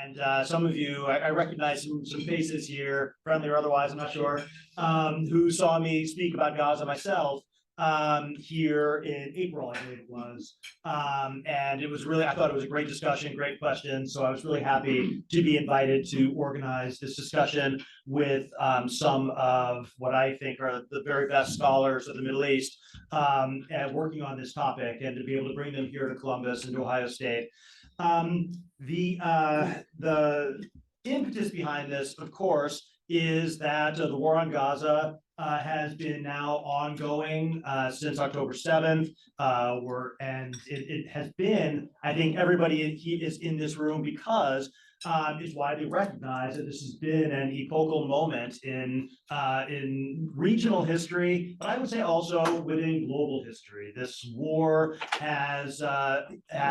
And some of you, I recognize some faces here, friendly or otherwise, I'm not sure, who saw me speak about Gaza myself here in April, I believe it was. And it was really, I thought it was a great discussion, great questions. So I was really happy to be invited to organize this discussion with some of what I think are the very best scholars of the Middle East and working on this topic, and to be able to bring them here to Columbus and to Ohio State. The impetus behind this, of course, is that the war on Gaza has been now ongoing since October 7th. And it has been, I think everybody is in this room because it's widely recognized that this has been an epochal moment in regional history, but I would say also within global history. This war has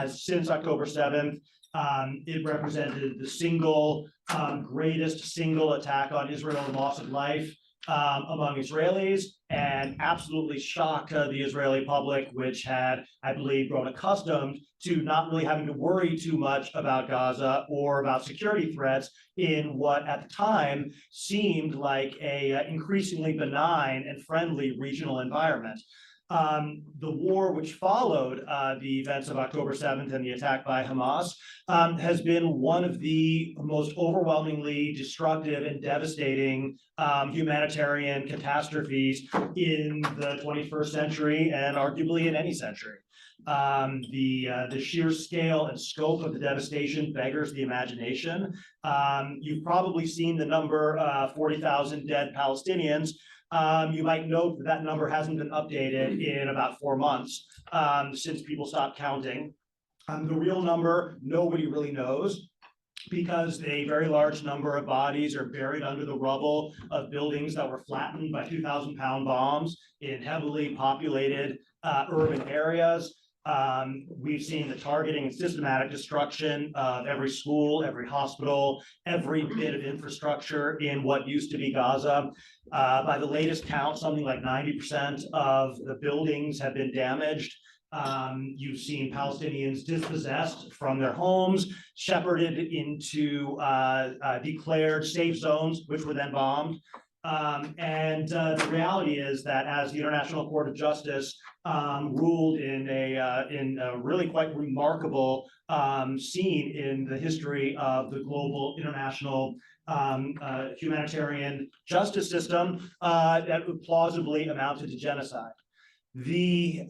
since October 7th, it represented the single greatest single attack on Israel and loss of life among Israelis, and absolutely shocked the Israeli public, which had, I believe, grown accustomed to not really having to worry too much about Gaza or about security threats in what at the time seemed like a increasingly benign and friendly regional environment. The war which followed the events of October 7th and the attack by Hamas has been one of the most overwhelmingly destructive and devastating humanitarian catastrophes in the 21st century and arguably in any century. The sheer scale and scope of the devastation beggars the imagination. You've probably seen the number 40,000 dead Palestinians. You might note that that number hasn't been updated in about 4 months since people stopped counting. The real number, nobody really knows, because a very large number of bodies are buried under the rubble of buildings that were flattened by 2,000-pound bombs in heavily populated urban areas. We've seen the targeting and systematic destruction of every school, every hospital, every bit of infrastructure in what used to be Gaza. By the latest count, something like 90% of the buildings have been damaged. You've seen Palestinians dispossessed from their homes, shepherded into declared safe zones, which were then bombed. The reality is that as the International Court of Justice ruled in a really quite remarkable scene in the history of the global international humanitarian justice system, that would plausibly amounted to genocide. The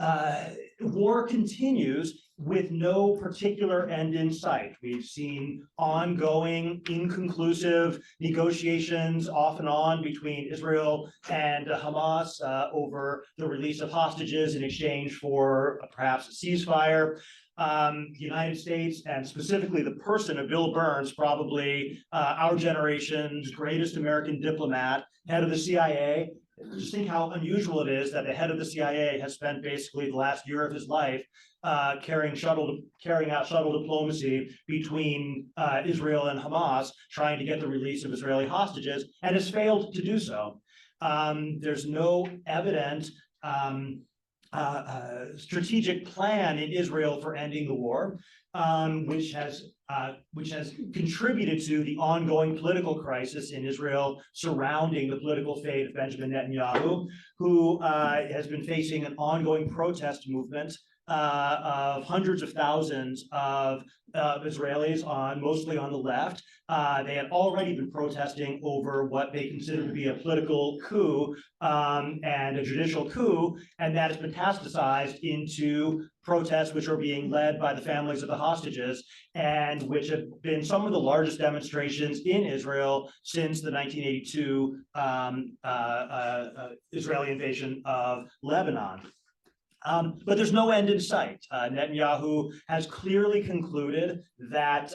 war continues with no particular end in sight. We've seen ongoing, inconclusive negotiations off and on between Israel and Hamas over the release of hostages in exchange for perhaps a ceasefire. The United States, and specifically the person of Bill Burns, probably our generation's greatest American diplomat, head of the CIA. Just think how unusual it is that the head of the CIA has spent basically the last year of his life carrying out shuttle diplomacy between Israel and Hamas, trying to get the release of Israeli hostages, and has failed to do so. There's no evident strategic plan in Israel for ending the war, which has contributed to the ongoing political crisis in Israel surrounding the political fate of Benjamin Netanyahu, who has been facing an ongoing protest movement of hundreds of thousands of Israelis, mostly on the left. They had already been protesting over what they consider to be a political coup and a judicial coup, and that has metastasized into protests which are being led by the families of the hostages, and which have been some of the largest demonstrations in Israel since the 1982 Israeli invasion of Lebanon. But there's no end in sight. Netanyahu has clearly concluded that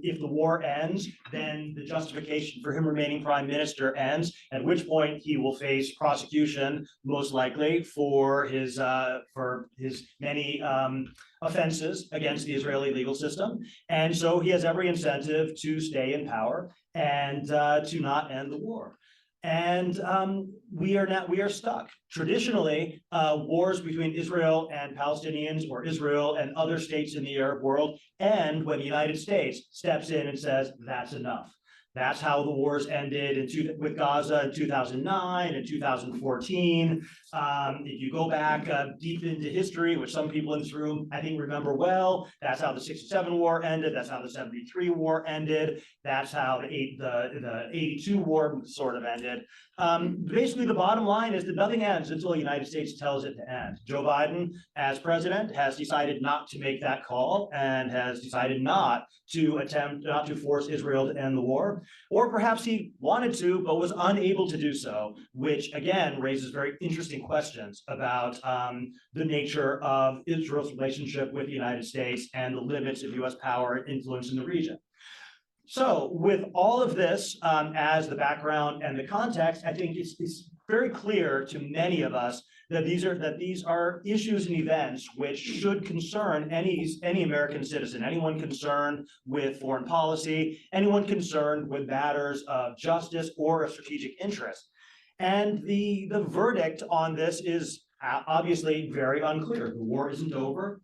if the war ends, then the justification for him remaining prime minister ends, at which point he will face prosecution, most likely, for his many offenses against the Israeli legal system. And so he has every incentive to stay in power and to not end the war. And we are stuck. Traditionally, wars between Israel and Palestinians, or Israel and other states in the Arab world, end when the United States steps in and says, that's enough. That's how the wars ended with Gaza in 2009 and 2014. If you go back deep into history, which some people in this room I think remember well, that's how the 67 war ended. That's how the 73 war ended. That's how the 82 war sort of ended. Basically, the bottom line is that nothing ends until the United States tells it to end. Joe Biden, as president, has decided not to make that call and has decided not to force Israel to end the war. Or perhaps he wanted to, but was unable to do so, which again raises very interesting questions about the nature of Israel's relationship with the United States and the limits of US power and influence in the region. So with all of this as the background and the context, I think it's very clear to many of us that these are issues and events which should concern any American citizen, anyone concerned with foreign policy, anyone concerned with matters of justice or a strategic interest. And the verdict on this is obviously very unclear. The war isn't over.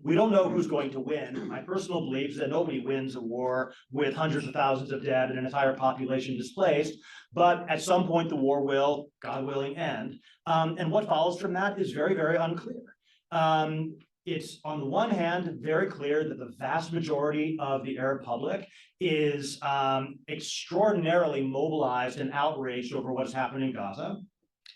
We don't know who's going to win. My personal belief is that nobody wins a war with hundreds of thousands of dead and an entire population displaced, but at some point the war will, God willing, end. And what follows from that is very, very unclear. It's on the one hand very clear that the vast majority of the Arab public is extraordinarily mobilized and outraged over what's happening in Gaza.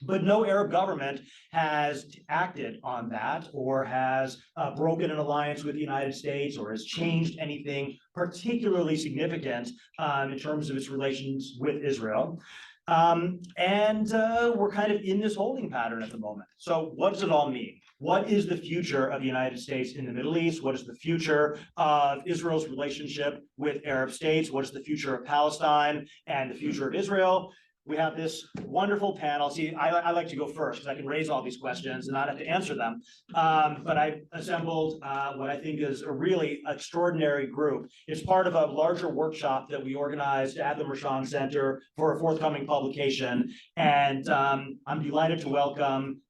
But no Arab government has acted on that or has broken an alliance with the United States or has changed anything particularly significant in terms of its relations with Israel. We're kind of in this holding pattern at the moment. So what does it all mean? What is the future of the United States in the Middle East? What is the future of Israel's relationship with Arab states? What is the future of Palestine and the future of Israel? We have this wonderful panel. See, I like to go first because I can raise all these questions and not have to answer them. But I've assembled what I think is a really extraordinary group. It's part of a larger workshop that we organized at the Mershon Center for a forthcoming publication. And I'm delighted to welcome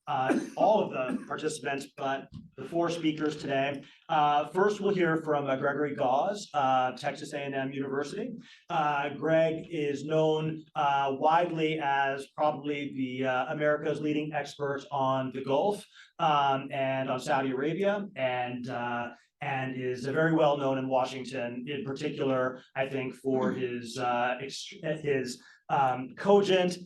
all of the participants, but the four speakers today. First, we'll hear from Gregory Gause, Texas A&M University. Greg is known widely as probably the America's leading expert on the Gulf and on Saudi Arabia, and is very well known in Washington, in particular, I think, for his cogent,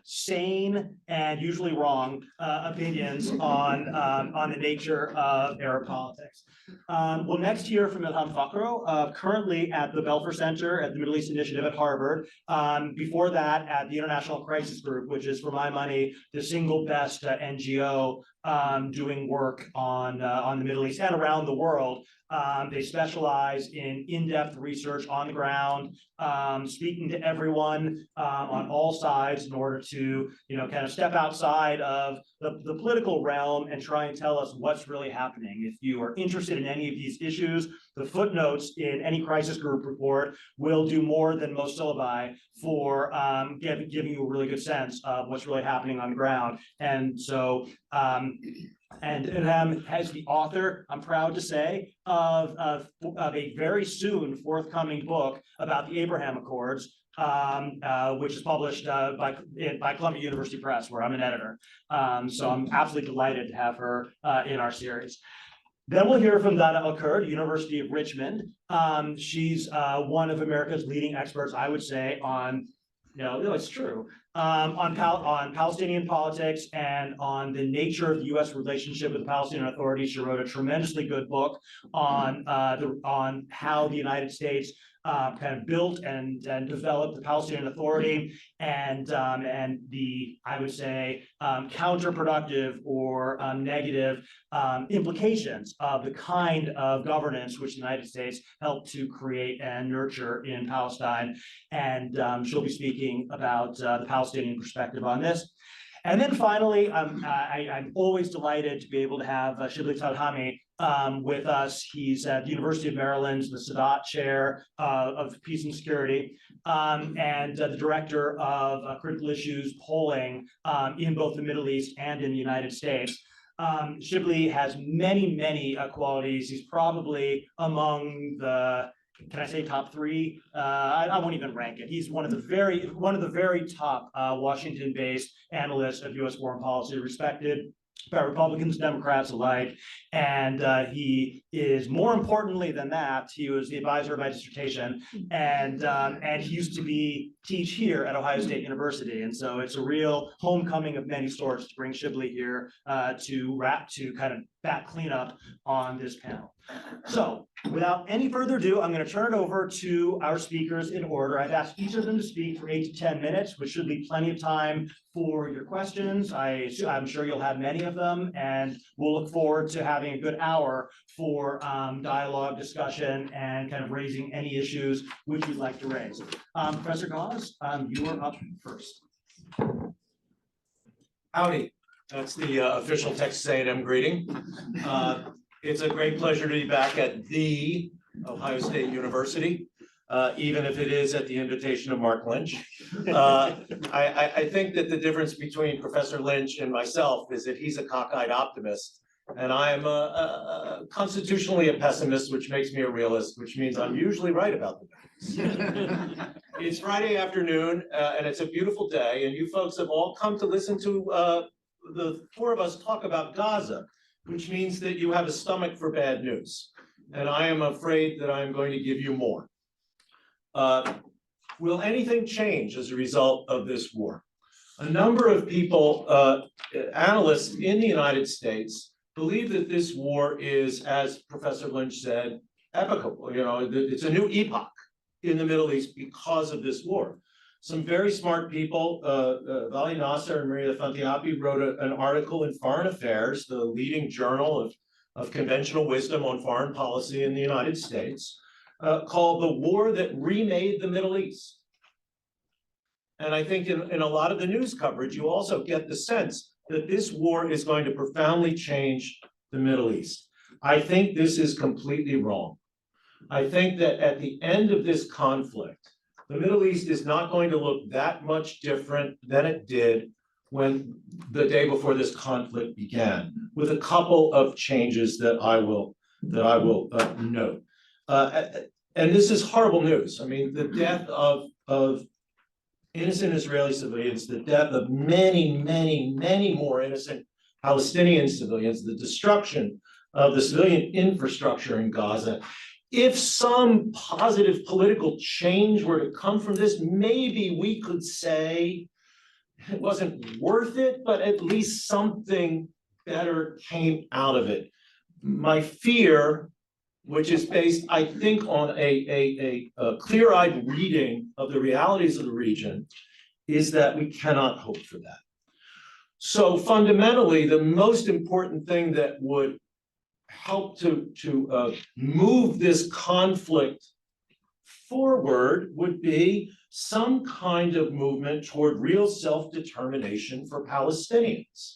sane and usually wrong opinions on the nature of Arab politics. We'll next hear from Ilham Fakro, currently at the Belfer Center at the Middle East Initiative at Harvard. Before that, at the International Crisis Group, which is, for my money, the single best NGO doing work on the Middle East and around the world. They specialize in in-depth research on the ground, speaking to everyone on all sides in order to, kind of step outside of the political realm and try and tell us what's really happening. If you are interested in any of these issues, the footnotes in any crisis group report will do more than most syllabi for giving you a really good sense of what's really happening on the ground. And so, and Ilham has the author, I'm proud to say, of a very soon forthcoming book about the Abraham Accords, which is published by Columbia University Press, where I'm an editor. So I'm absolutely delighted to have her in our series. Then we'll hear from Dana El-Kurd, University of Richmond. She's one of America's leading experts, I would say, on, it's true, on Palestinian politics and on the nature of the U.S. relationship with the Palestinian Authority. She wrote a tremendously good book on how the United States kind of built and developed the Palestinian Authority and the, I would say, counterproductive or negative implications of the kind of governance which the United States helped to create and nurture in Palestine. And she'll be speaking about the Palestinian perspective on this. And then finally, I'm always delighted to be able to have Shibli Talhami with us. He's at the University of Maryland, the Sadat Chair of Peace and Security, and the Director of Critical Issues Polling in both the Middle East and in the United States. Shibli has many qualities. He's probably among the, can I say top three? I won't even rank it. He's one of the very top Washington-based analysts of U.S. foreign policy, respected by Republicans, Democrats alike. And he is, more importantly than that, he was the advisor of my dissertation, and he used to teach here at Ohio State University. And so it's a real homecoming of many sorts to bring Shibli here to kind of back cleanup on this panel. So without any further ado, I'm going to turn it over to our speakers in order. I've asked each of them to speak for 8 to 10 minutes, which should be plenty of time for your questions. I'm sure you'll have many of them, and we'll look forward to having a good hour for dialogue, discussion, and kind of raising any issues which you'd like to raise. Professor Gauze, you are up first. Howdy. That's the official Texas A&M greeting. It's a great pleasure to be back at the Ohio State University, even if it is at the invitation of Mark Lynch. I think that the difference between Professor Lynch and myself is that he's a cockeyed optimist, and I am constitutionally a pessimist, which makes me a realist, which means I'm usually right about the things. It's Friday afternoon, and it's a beautiful day, and you folks have all come to listen to the four of us talk about Gaza, which means that you have a stomach for bad news. And I am afraid that I'm going to give you more. Will anything change as a result of this war? A number of people, analysts in the United States, believe that this war is, as Professor Lynch said, epochal. You know, it's a new epoch in the Middle East because of this war. Some very smart people, Vali Nasser and Maria Fantiapi, wrote an article in Foreign Affairs, the leading journal of conventional wisdom on foreign policy in the United States, called The War That Remade the Middle East. And I think in a lot of the news coverage, you also get the sense that this war is going to profoundly change the Middle East. I think this is completely wrong. I think that at the end of this conflict, the Middle East is not going to look that much different than it did when the day before this conflict began, with a couple of changes that I will note. And this is horrible news. I mean, the death of innocent Israeli civilians, the death of many more innocent Palestinian civilians, the destruction of the civilian infrastructure in Gaza. If some positive political change were to come from this, maybe we could say it wasn't worth it, but at least something better came out of it. My fear, which is based, I think, on a clear-eyed reading of the realities of the region, is that we cannot hope for that. So fundamentally, the most important thing that would help to move this conflict forward would be some kind of movement toward real self-determination for Palestinians.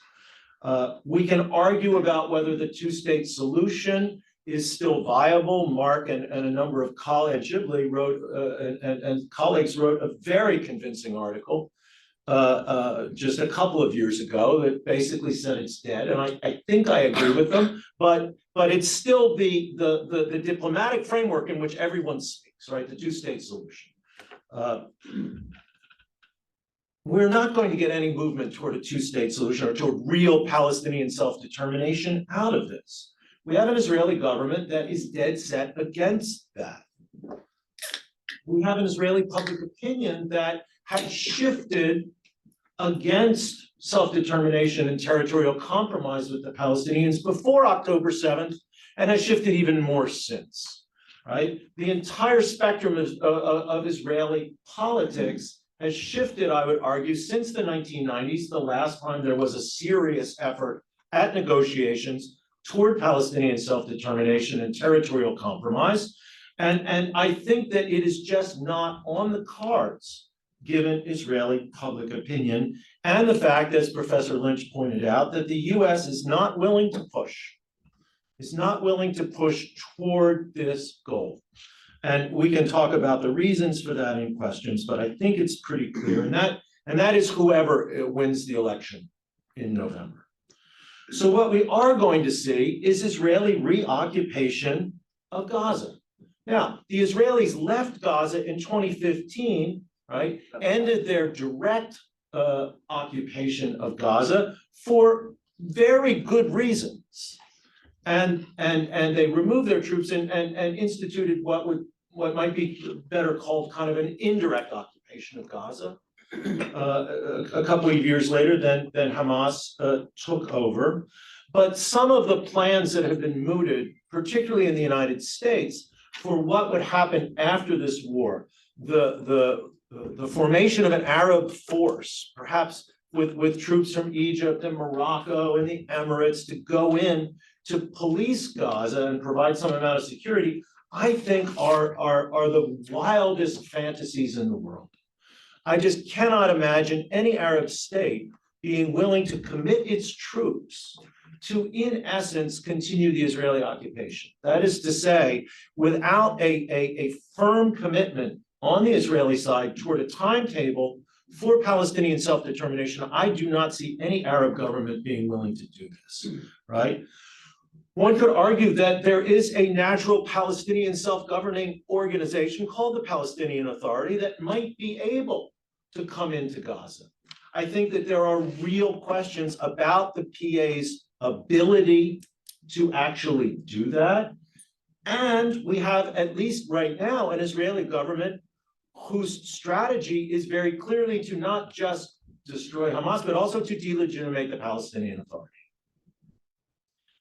We can argue about whether the two-state solution is still viable. Mark and a number of colleagues, Shibli wrote, and colleagues wrote a very convincing article just a couple of years ago that basically said it's dead, and I think I agree with them, but it's still the diplomatic framework in which everyone speaks, right? The two-state solution. We're not going to get any movement toward a two-state solution or toward real Palestinian self-determination out of this. We have an Israeli government that is dead set against that. We have an Israeli public opinion that has shifted against self-determination and territorial compromise with the Palestinians before October 7th, and has shifted even more since, right? The entire spectrum of Israeli politics has shifted, I would argue, since the 1990s, the last time there was a serious effort at negotiations toward Palestinian self-determination and territorial compromise. And I think that it is just not on the cards, given Israeli public opinion, and the fact, as Professor Lynch pointed out, that the US is not willing to push is not willing to push toward this goal. And we can talk about the reasons for that in questions, but I think it's pretty clear. And that is whoever wins the election in November. So what we are going to see is Israeli reoccupation of Gaza. Now, the Israelis left Gaza in 2015, right? Ended their direct occupation of Gaza for very good reasons. And they removed their troops and instituted what might be better called kind of an indirect occupation of Gaza. A couple of years later than Hamas took over. But some of the plans that have been mooted, particularly in the United States, for what would happen after this war, the formation of an Arab force, perhaps with troops from Egypt and Morocco and the Emirates to go in to police Gaza and provide some amount of security, I think are the wildest fantasies in the world. I just cannot imagine any Arab state being willing to commit its troops to, in essence, continue the Israeli occupation. That is to say, without a firm commitment on the Israeli side toward a timetable for Palestinian self-determination, I do not see any Arab government being willing to do this, right? One could argue that there is a natural Palestinian self-governing organization called the Palestinian Authority that might be able to come into Gaza. I think that there are real questions about the PA's ability to actually do that. And we have, at least right now, an Israeli government whose strategy is very clearly to not just destroy Hamas, but also to delegitimate the Palestinian Authority.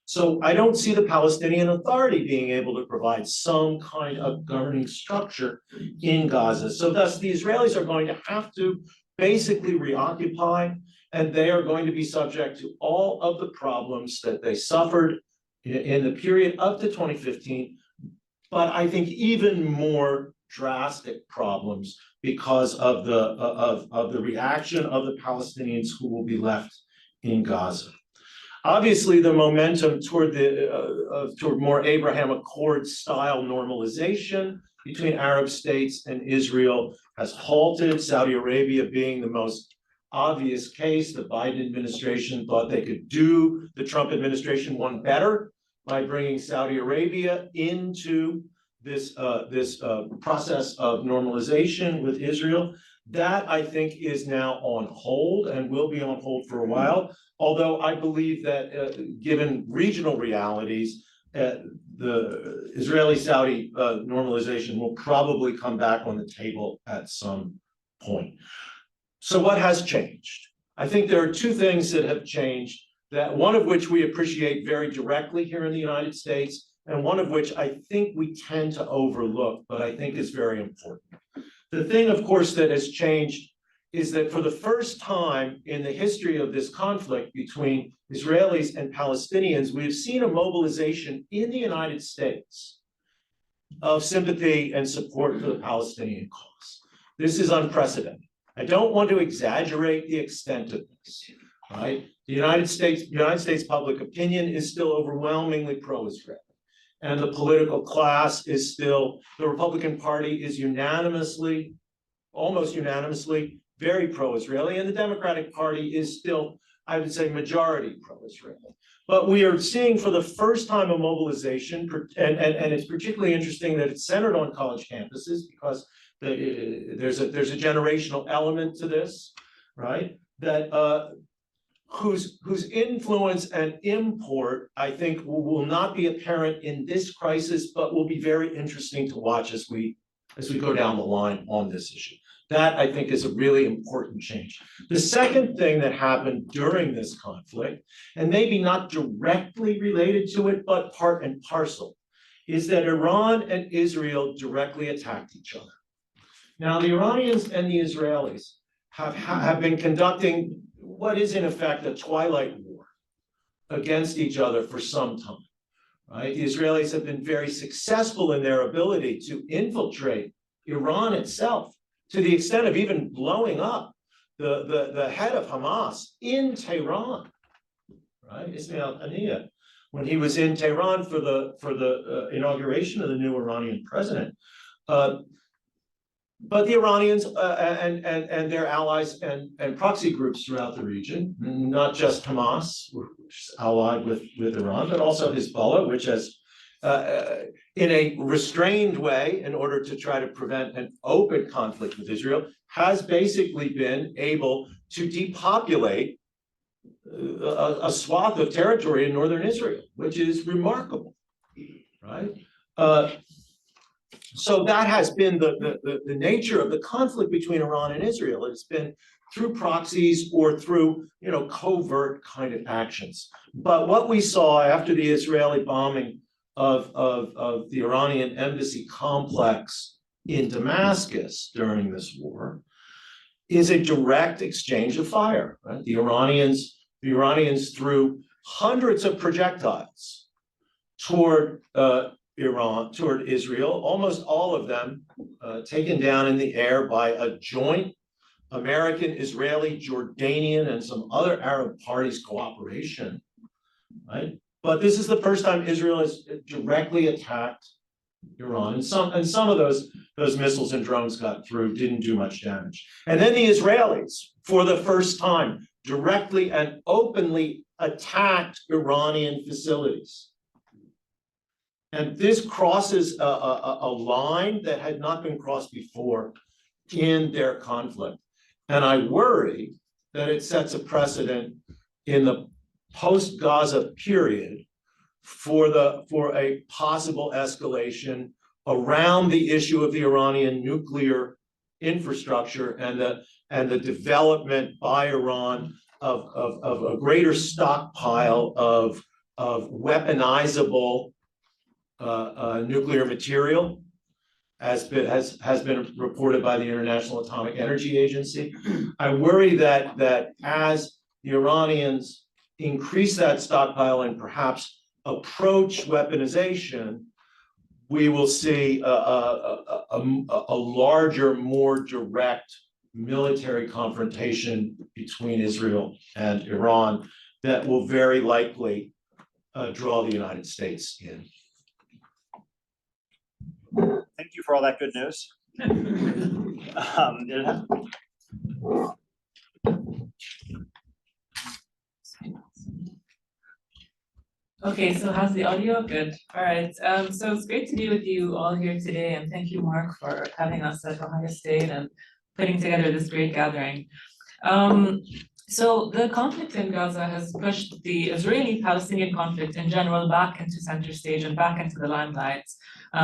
So I don't see the Palestinian Authority being able to provide some kind of governing structure in Gaza. So thus the Israelis are going to have to basically reoccupy, and they are going to be subject to all of the problems that they suffered in the period up to 2015, but I think even more drastic problems because of the reaction of the Palestinians who will be left in Gaza. Obviously, the momentum toward more Abraham Accord style normalization between Arab states and Israel has halted, Saudi Arabia being the most obvious case. The Biden administration thought they could do the Trump administration one better by bringing Saudi Arabia into this process of normalization with Israel. That, I think, is now on hold and will be on hold for a while. Although I believe that given regional realities, the Israeli-Saudi normalization will probably come back on the table at some point. So what has changed? I think there are two things that have changed, that one of which we appreciate very directly here in the United States, and one of which I think we tend to overlook, but I think is very important. The thing, of course, that has changed is that for the first time in the history of this conflict between Israelis and Palestinians, we have seen a mobilization in the United States of sympathy and support for the Palestinian cause. This is unprecedented. I don't want to exaggerate the extent of this, right? The United States public opinion is still overwhelmingly pro-Israel. And the political class is still, the Republican Party is unanimously, almost unanimously, very pro-Israeli, and the Democratic Party is still, I would say, majority pro-Israeli. But we are seeing for the first time a mobilization, and it's particularly interesting that it's centered on college campuses because there's a generational element to this, right? That whose influence and import, I think, will not be apparent in this crisis, but will be very interesting to watch as we go down the line on this issue. That, I think, is a really important change. The second thing that happened during this conflict, and maybe not directly related to it, but part and parcel, is that Iran and Israel directly attacked each other. Now, the Iranians and the Israelis have been conducting what is in effect a twilight war against each other for some time, right? The Israelis have been very successful in their ability to infiltrate Iran itself, to the extent of even blowing up the head of Hamas in Tehran, right? Ismail Haniyeh when he was in Tehran for the inauguration of the new Iranian president. But the Iranians and their allies and proxy groups throughout the region, not just Hamas, which is allied with Iran, but also Hezbollah, which has, in a restrained way, in order to try to prevent an open conflict with Israel, has basically been able to depopulate a swath of territory in northern Israel, which is remarkable, right? So that has been the nature of the conflict between Iran and Israel. It's been through proxies or through, covert kind of actions. But what we saw after the Israeli bombing of the Iranian embassy complex in Damascus during this war is a direct exchange of fire. Right? The Iranians threw hundreds of projectiles toward toward Israel, almost all of them taken down in the air by a joint American, Israeli, Jordanian, and some other Arab parties cooperation, right? But this is the first time Israel has directly attacked Iran, and some of those missiles and drones got through, didn't do much damage. And then the Israelis, for the first time, directly and openly attacked Iranian facilities. And this crosses a line that had not been crossed before in their conflict. And I worry that it sets a precedent in the post-Gaza period for a possible escalation around the issue of the Iranian nuclear infrastructure and the development by Iran of a greater stockpile of weaponizable nuclear material, has been reported by the International Atomic Energy Agency. I worry that as the Iranians increase that stockpile and perhaps approach weaponization, we will see a larger, more direct military confrontation between Israel and Iran that will very likely draw the United States in. Thank you for all that good news. Okay, so how's the audio? Good. All right. So it's great to be with you all here today, and thank you, Mark, for having us at Ohio State and putting together this great gathering. So the conflict in Gaza has pushed the Israeli-Palestinian conflict in general back into center stage and back into the limelight.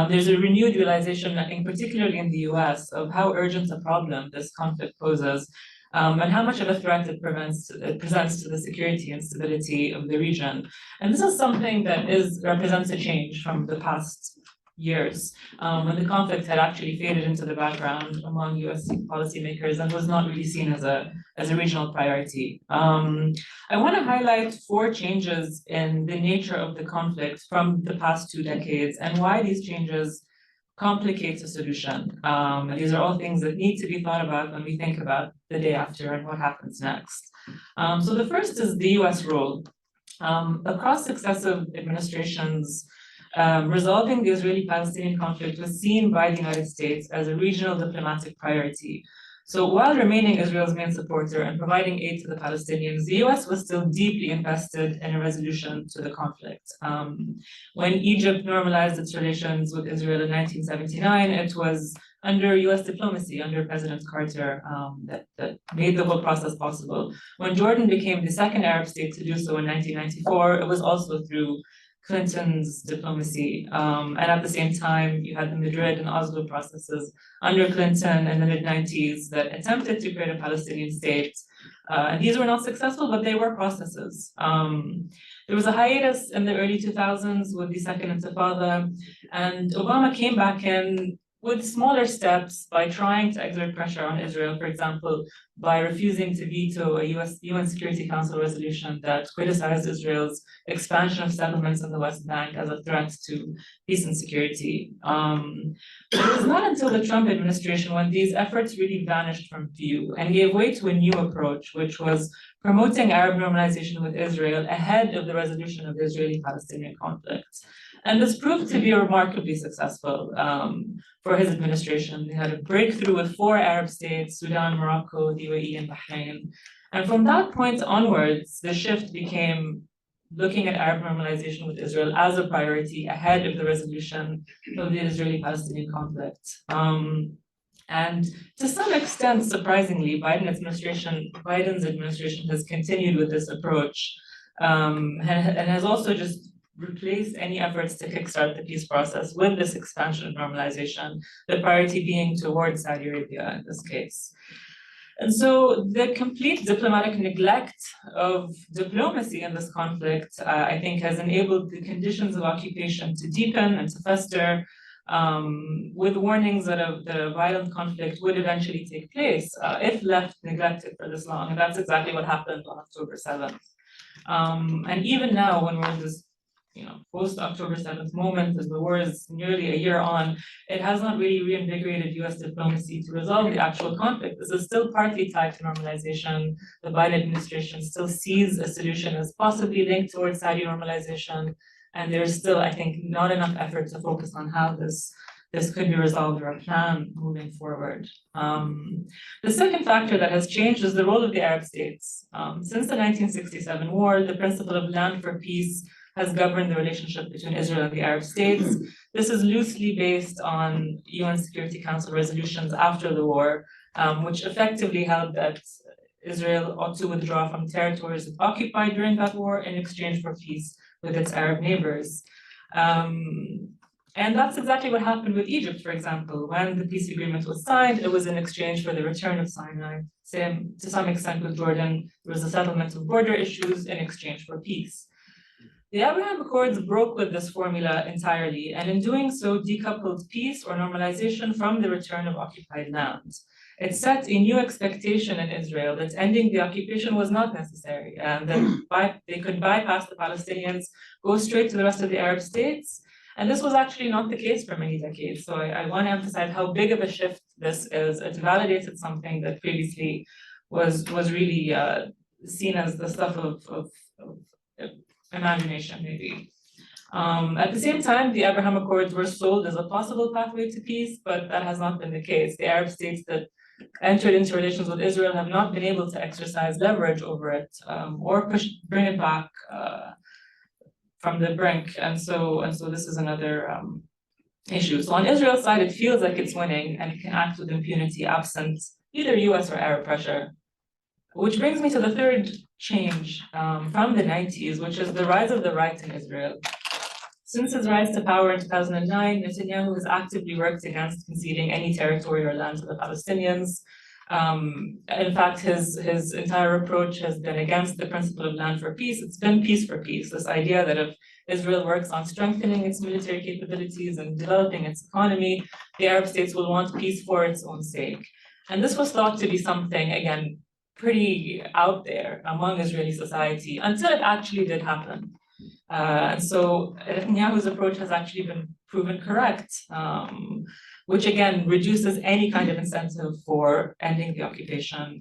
There's a renewed realization, I think, particularly in the US, of how urgent a problem this conflict poses, and how much of a threat it presents to the security and stability of the region. And this is something that represents a change from the past years, when the conflict had actually faded into the background among US policymakers and was not really seen as a regional priority. I want to highlight 4 changes in the nature of the conflict from the past 2 decades and why these changes complicate a solution. And these are all things that need to be thought about when we think about the day after and what happens next. So the first is the US role. Across successive administrations, resolving the Israeli-Palestinian conflict was seen by the United States as a regional diplomatic priority. So while remaining Israel's main supporter and providing aid to the Palestinians, the US was still deeply invested in a resolution to the conflict. When Egypt normalized its relations with Israel in 1979, it was under US diplomacy, under President Carter, that made the whole process possible. When Jordan became the second Arab state to do so in 1994, it was also through Clinton's diplomacy. And at the same time, you had the Madrid and Oslo processes under Clinton in the mid-90s that attempted to create a Palestinian state. And these were not successful, but they were processes. There was a hiatus in the early 2000s with the Second Intifada, and Obama came back in with smaller steps by trying to exert pressure on Israel, for example, by refusing to veto a UN Security Council resolution that criticized Israel's expansion of settlements in the West Bank as a threat to peace and security. But it was not until the Trump administration when these efforts really vanished from view and gave way to a new approach, which was promoting Arab normalization with Israel ahead of the resolution of the Israeli-Palestinian conflict. And this proved to be remarkably successful for his administration. They had a breakthrough with 4 Arab states, Sudan, Morocco, the UAE, and Bahrain. And from that point onwards, the shift became looking at Arab normalization with Israel as a priority ahead of the resolution of the Israeli-Palestinian conflict. And to some extent, surprisingly, Biden's administration has continued with this approach and has also just replaced any efforts to kickstart the peace process with this expansion of normalization, the priority being towards Saudi Arabia in this case. And so the complete diplomatic neglect of diplomacy in this conflict, I think, has enabled the conditions of occupation to deepen and to fester, with warnings that a violent conflict would eventually take place if left neglected for this long. And that's exactly what happened on October 7th. And even now, when we're in this post-October 7th moment, as the war is nearly a year on, it has not really reinvigorated US diplomacy to resolve the actual conflict. This is still partly tied to normalization. The Biden administration still sees a solution as possibly linked towards Saudi normalization. And there's still, I think, not enough effort to focus on how this could be resolved or a plan moving forward. The second factor that has changed is the role of the Arab states. Since the 1967 war, the principle of land for peace has governed the relationship between Israel and the Arab states. This is loosely based on UN Security Council resolutions after the war, which effectively held that Israel ought to withdraw from territories it occupied during that war in exchange for peace with its Arab neighbors. And that's exactly what happened with Egypt, for example. When the peace agreement was signed, it was in exchange for the return of Sinai. Same, to some extent with Jordan, there was a settlement of border issues in exchange for peace. The Abraham Accords broke with this formula entirely, and in doing so, decoupled peace or normalization from the return of occupied land. It set a new expectation in Israel that ending the occupation was not necessary, and that they could bypass the Palestinians, go straight to the rest of the Arab states. And this was actually not the case for many decades. So I want to emphasize how big of a shift this is. It validated something that previously was really seen as the stuff of imagination, maybe. At the same time, the Abraham Accords were sold as a possible pathway to peace, but that has not been the case. The Arab states that entered into relations with Israel have not been able to exercise leverage over it or bring it back from the brink. And so this is another issue. So on Israel's side, it feels like it's winning and it can act with impunity absent either US or Arab pressure. Which brings me to the third change from the 90s, which is the rise of the right in Israel. Since his rise to power in 2009, Netanyahu has actively worked against conceding any territory or land to the Palestinians. In fact, his entire approach has been against the principle of land for peace. It's been peace for peace, this idea that if Israel works on strengthening its military capabilities and developing its economy, the Arab states will want peace for its own sake. And this was thought to be something, again, pretty out there among Israeli society until it actually did happen. And so Netanyahu's approach has actually been proven correct, which again reduces any kind of incentive for ending the occupation.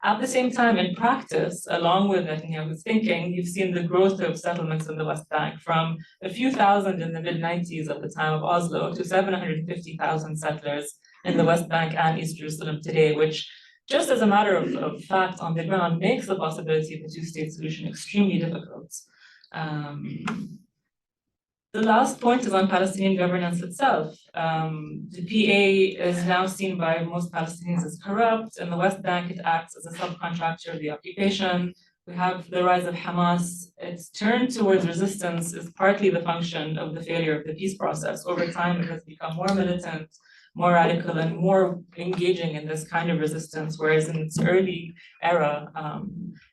At the same time, in practice, along with Netanyahu's thinking, you've seen the growth of settlements in the West Bank from a few thousand in the mid-90s at the time of Oslo to 750,000 settlers in the West Bank and East Jerusalem today, which just as a matter of fact on the ground makes the possibility of a two-state solution extremely difficult. The last point is on Palestinian governance itself. The PA is now seen by most Palestinians as corrupt. In the West Bank, it acts as a subcontractor of the occupation. We have the rise of Hamas. Its turn towards resistance is partly the function of the failure of the peace process. Over time, it has become more militant, more radical, and more engaging in this kind of resistance, whereas in its early era,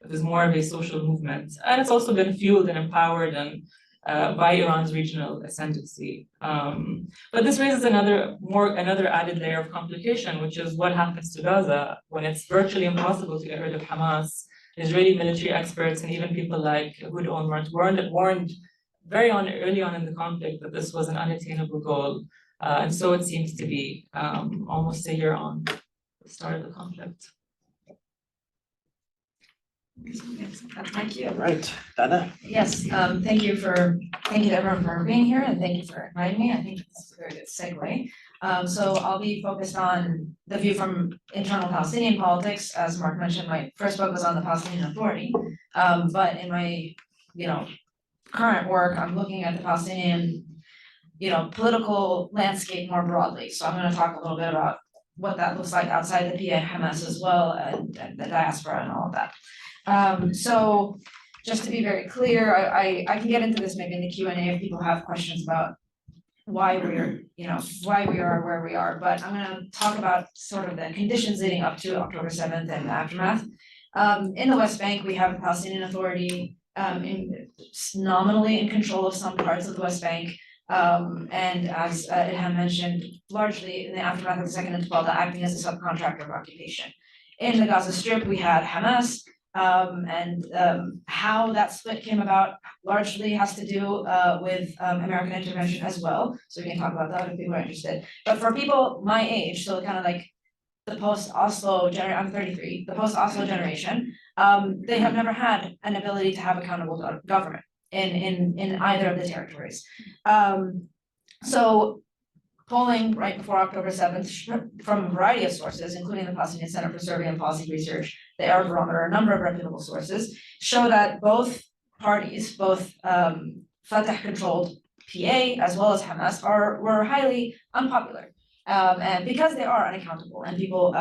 it was more of a social movement. And it's also been fueled and empowered and by Iran's regional ascendancy. But this raises another added layer of complication, which is what happens to Gaza when it's virtually impossible to get rid of Hamas. Israeli military experts and even people like Ehud Olmert warned early on in the conflict that this was an unattainable goal. And so it seems to be almost a year on the start of the conflict. Thank you. Right, Dana? Yes, thank you to everyone for being here and thank you for inviting me. I think this is a very good segue. So I'll be focused on the view from internal Palestinian politics. As Mark mentioned, my first book was on the Palestinian Authority. But in my, current work, I'm looking at the Palestinian, political landscape more broadly. So I'm going to talk a little bit about what that looks like outside the PA Hamas as well, and the diaspora and all of that. So just to be very clear, I can get into this maybe in the Q&A if people have questions about why we're, why we are where we are, but I'm gonna talk about sort of the conditions leading up to October 7th and the aftermath. In the West Bank, we have a Palestinian Authority nominally in control of some parts of the West Bank. And as Ilham mentioned, largely in the aftermath of the Second Intifada, acting as a subcontractor of occupation. In the Gaza Strip, we had Hamas, and how that split came about largely has to do with American intervention as well. So we can talk about that if people are interested. But for people my age, so kind of like the post-Oslo generation, I'm 33, the post-Oslo generation, they have never had an ability to have accountable government in either of the territories. So polling right before October 7th from a variety of sources, including the Palestinian Center for Survey and Policy Research, the Arab Barometer, a number of reputable sources, show that both parties, both Fatah-controlled PA as well as Hamas, were highly unpopular. And because they are unaccountable and people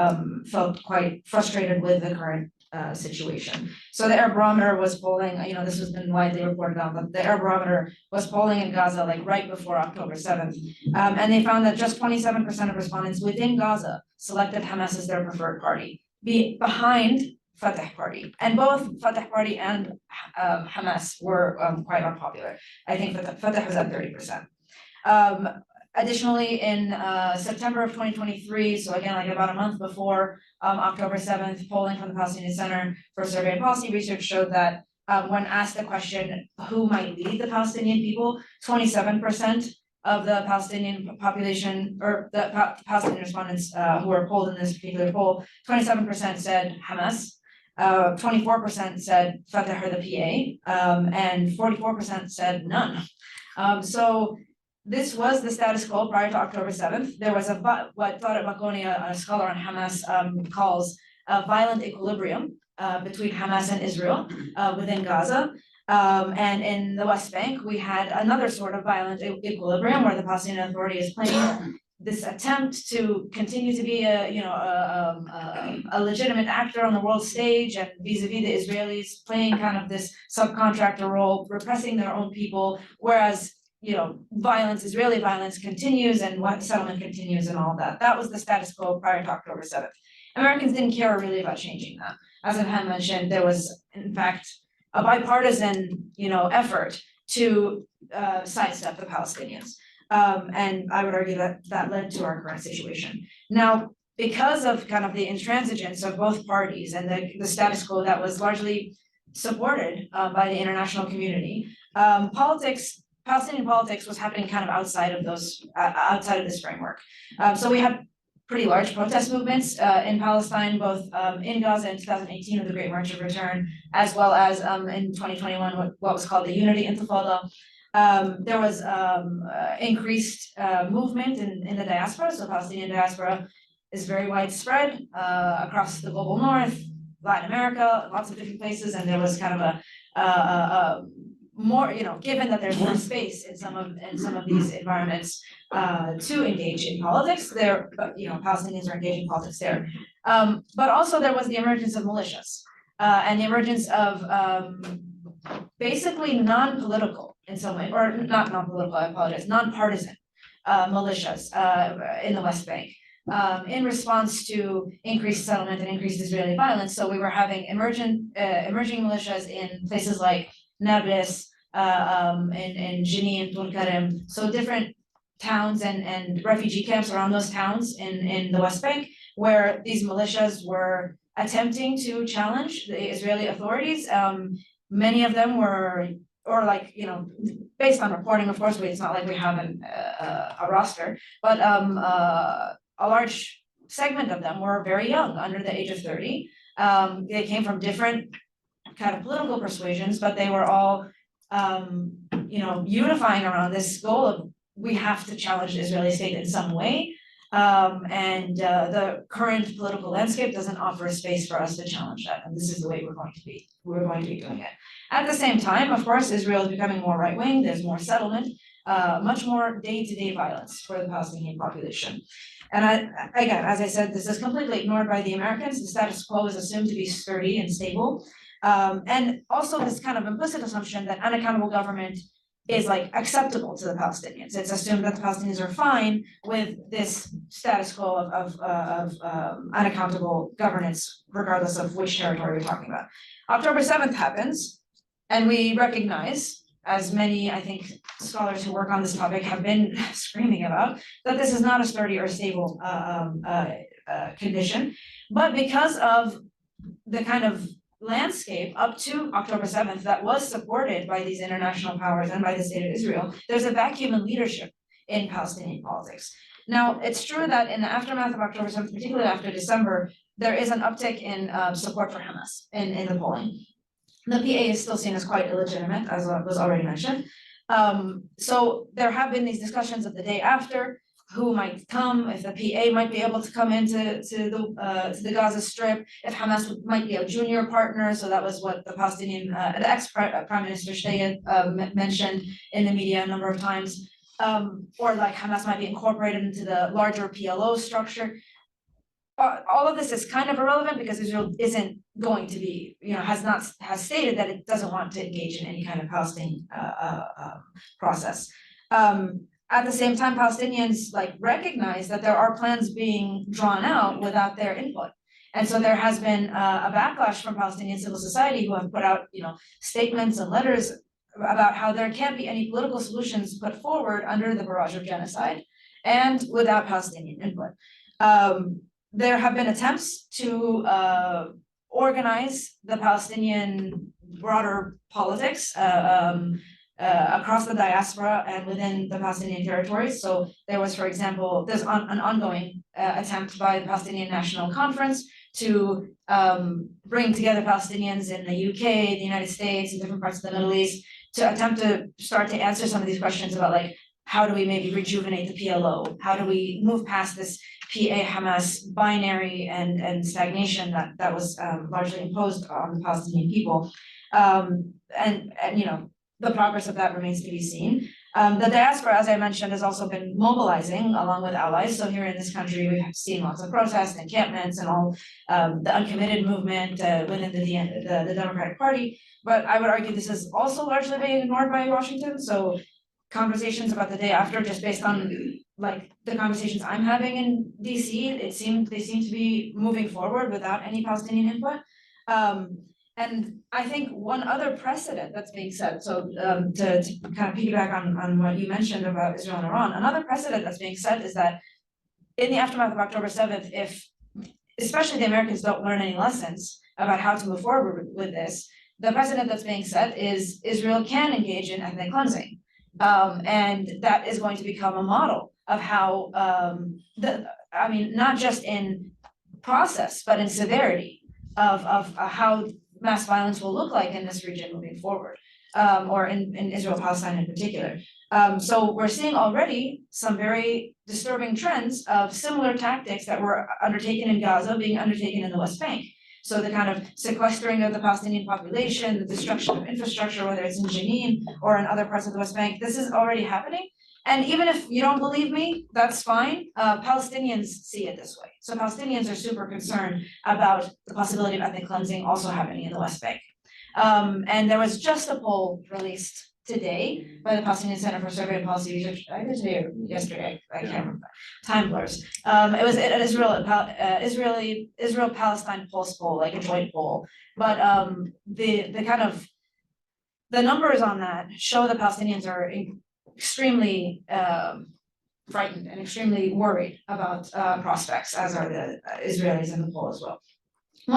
felt quite frustrated with the current situation. So the Arab Barometer was polling, this has been widely reported on, but the Arab Barometer was polling in Gaza like right before October 7th. And they found that just 27% of respondents within Gaza selected Hamas as their preferred party, behind Fatah Party. And both Fatah Party and Hamas were quite unpopular. I think Fatah was at 30%. Additionally, in September of 2023, so again, like about a month before October 7th, polling from the Palestinian Center for Survey and Policy Research showed that when asked the question, who might lead the Palestinian people, 27% of the Palestinian population, or the Palestinian respondents who were polled in this particular poll, 27% said Hamas, 24% said Fatah or the PA, and 44% said none. So this was the status quo prior to October 7th. There was what Tarek Makoni, a scholar on Hamas, calls a violent equilibrium between Hamas and Israel within Gaza. And in the West Bank, we had another sort of violent equilibrium where the Palestinian Authority is playing this attempt to continue to be a legitimate actor on the world stage, and vis-a-vis the Israelis playing kind of this subcontractor role, repressing their own people, whereas Israeli violence continues and what settlement continues and all that. That was the status quo prior to October 7th. Americans didn't care really about changing that. As Ilham mentioned, there was, in fact, a bipartisan, effort to sidestep the Palestinians. And I would argue that that led to our current situation. Now, because of kind of the intransigence of both parties and the status quo that was largely supported by the international community, Palestinian politics was happening kind of outside of this framework. So we had pretty large protest movements in Palestine, both in Gaza in 2018 with the Great March of Return, as well as in 2021 what was called the Unity Intifada. There was increased movement in the diaspora. So Palestinian diaspora is very widespread across the global north, Latin America, lots of different places, and there was kind of a more, given that there's more space in some of these environments to engage in politics there, but Palestinians are engaging in politics there. But also there was the emergence of militias and the emergence of basically non-political in some way, or not non-political, I apologize, non-partisan militias in the West Bank. In response to increased settlement and increased Israeli violence. So we were having emerging militias in places like Nablus, in Jenin, Tulkarem, so different towns and refugee camps around those towns in the West Bank, where these militias were attempting to challenge the Israeli authorities. Many of them were, or like, based on reporting, of course, it's not like we have a roster, but a large segment of them were very young, under the age of 30. They came from different kind of political persuasions, but they were all, unifying around this goal of we have to challenge the Israeli state in some way. The current political landscape doesn't offer a space for us to challenge that, and this is the way we're going to be doing it. At the same time, of course, Israel is becoming more right-wing, there's more settlement, much more day-to-day violence for the Palestinian population. And again, as I said, this is completely ignored by the Americans. The status quo is assumed to be sturdy and stable. And also this kind of implicit assumption that unaccountable government is like acceptable to the Palestinians. It's assumed that the Palestinians are fine with this status quo of unaccountable governance, regardless of which territory we're talking about. October 7th happens, and we recognize, as many, I think, scholars who work on this topic have been screaming about, that this is not a sturdy or stable condition. But because of the kind of landscape up to October 7th that was supported by these international powers and by the state of Israel, there's a vacuum in leadership in Palestinian politics. Now, it's true that in the aftermath of October 7th, particularly after December, there is an uptick in support for Hamas in the polling. The PA is still seen as quite illegitimate, as was already mentioned. So there have been these discussions of the day after, who might come, if the PA might be able to come into the Gaza Strip, if Hamas might be a junior partner. So that was what the Palestinian, the ex-Prime Minister Shtayyeh mentioned in the media a number of times, or like Hamas might be incorporated into the larger PLO structure. All of this is kind of irrelevant because Israel isn't going to be, has stated that it doesn't want to engage in any kind of Palestinian process. At the same time, Palestinians recognize that there are plans being drawn out without their input. And so there has been a backlash from Palestinian civil society who have put out, statements and letters about how there can't be any political solutions put forward under the barrage of genocide and without Palestinian input. There have been attempts to organize the Palestinian broader politics across the diaspora and within the Palestinian territories. So there was, for example, there's an ongoing attempt by the Palestinian National Conference to bring together Palestinians in the UK, the United States, and different parts of the Middle East to attempt to start to answer some of these questions about how do we maybe rejuvenate the PLO? How do we move past this PA-Hamas binary and stagnation that was largely imposed on the Palestinian people? The progress of that remains to be seen. The diaspora, as I mentioned, has also been mobilizing along with allies. So here in this country, we have seen lots of protests, encampments, and all the uncommitted movement within the Democratic Party. But I would argue this is also largely being ignored by Washington. So conversations about the day after, just based on the conversations I'm having in DC, they seem to be moving forward without any Palestinian input. And I think one other precedent that's being set, so to kind of piggyback on what you mentioned about Israel and Iran, another precedent that's being set is that in the aftermath of October 7th, if especially the Americans don't learn any lessons about how to move forward with this, the precedent that's being set is Israel can engage in ethnic cleansing. And that is going to become a model of how not just in process, but in severity of how mass violence will look like in this region moving forward, or in Israel-Palestine in particular. So we're seeing already some very disturbing trends of similar tactics that were undertaken in Gaza being undertaken in the West Bank. So the kind of sequestering of the Palestinian population, the destruction of infrastructure, whether it's in Jenin or in other parts of the West Bank, this is already happening. And even if you don't believe me, that's fine. Palestinians see it this way. So Palestinians are super concerned about the possibility of ethnic cleansing also happening in the West Bank. And there was just a poll released today by the Palestinian Center for Survey and Policy Research, either today or yesterday, I can't remember, time blurs. It was an Israel-Palestine pulse poll, like a joint poll. But the the numbers on that show the Palestinians are extremely frightened and extremely worried about prospects, as are the Israelis in the poll as well.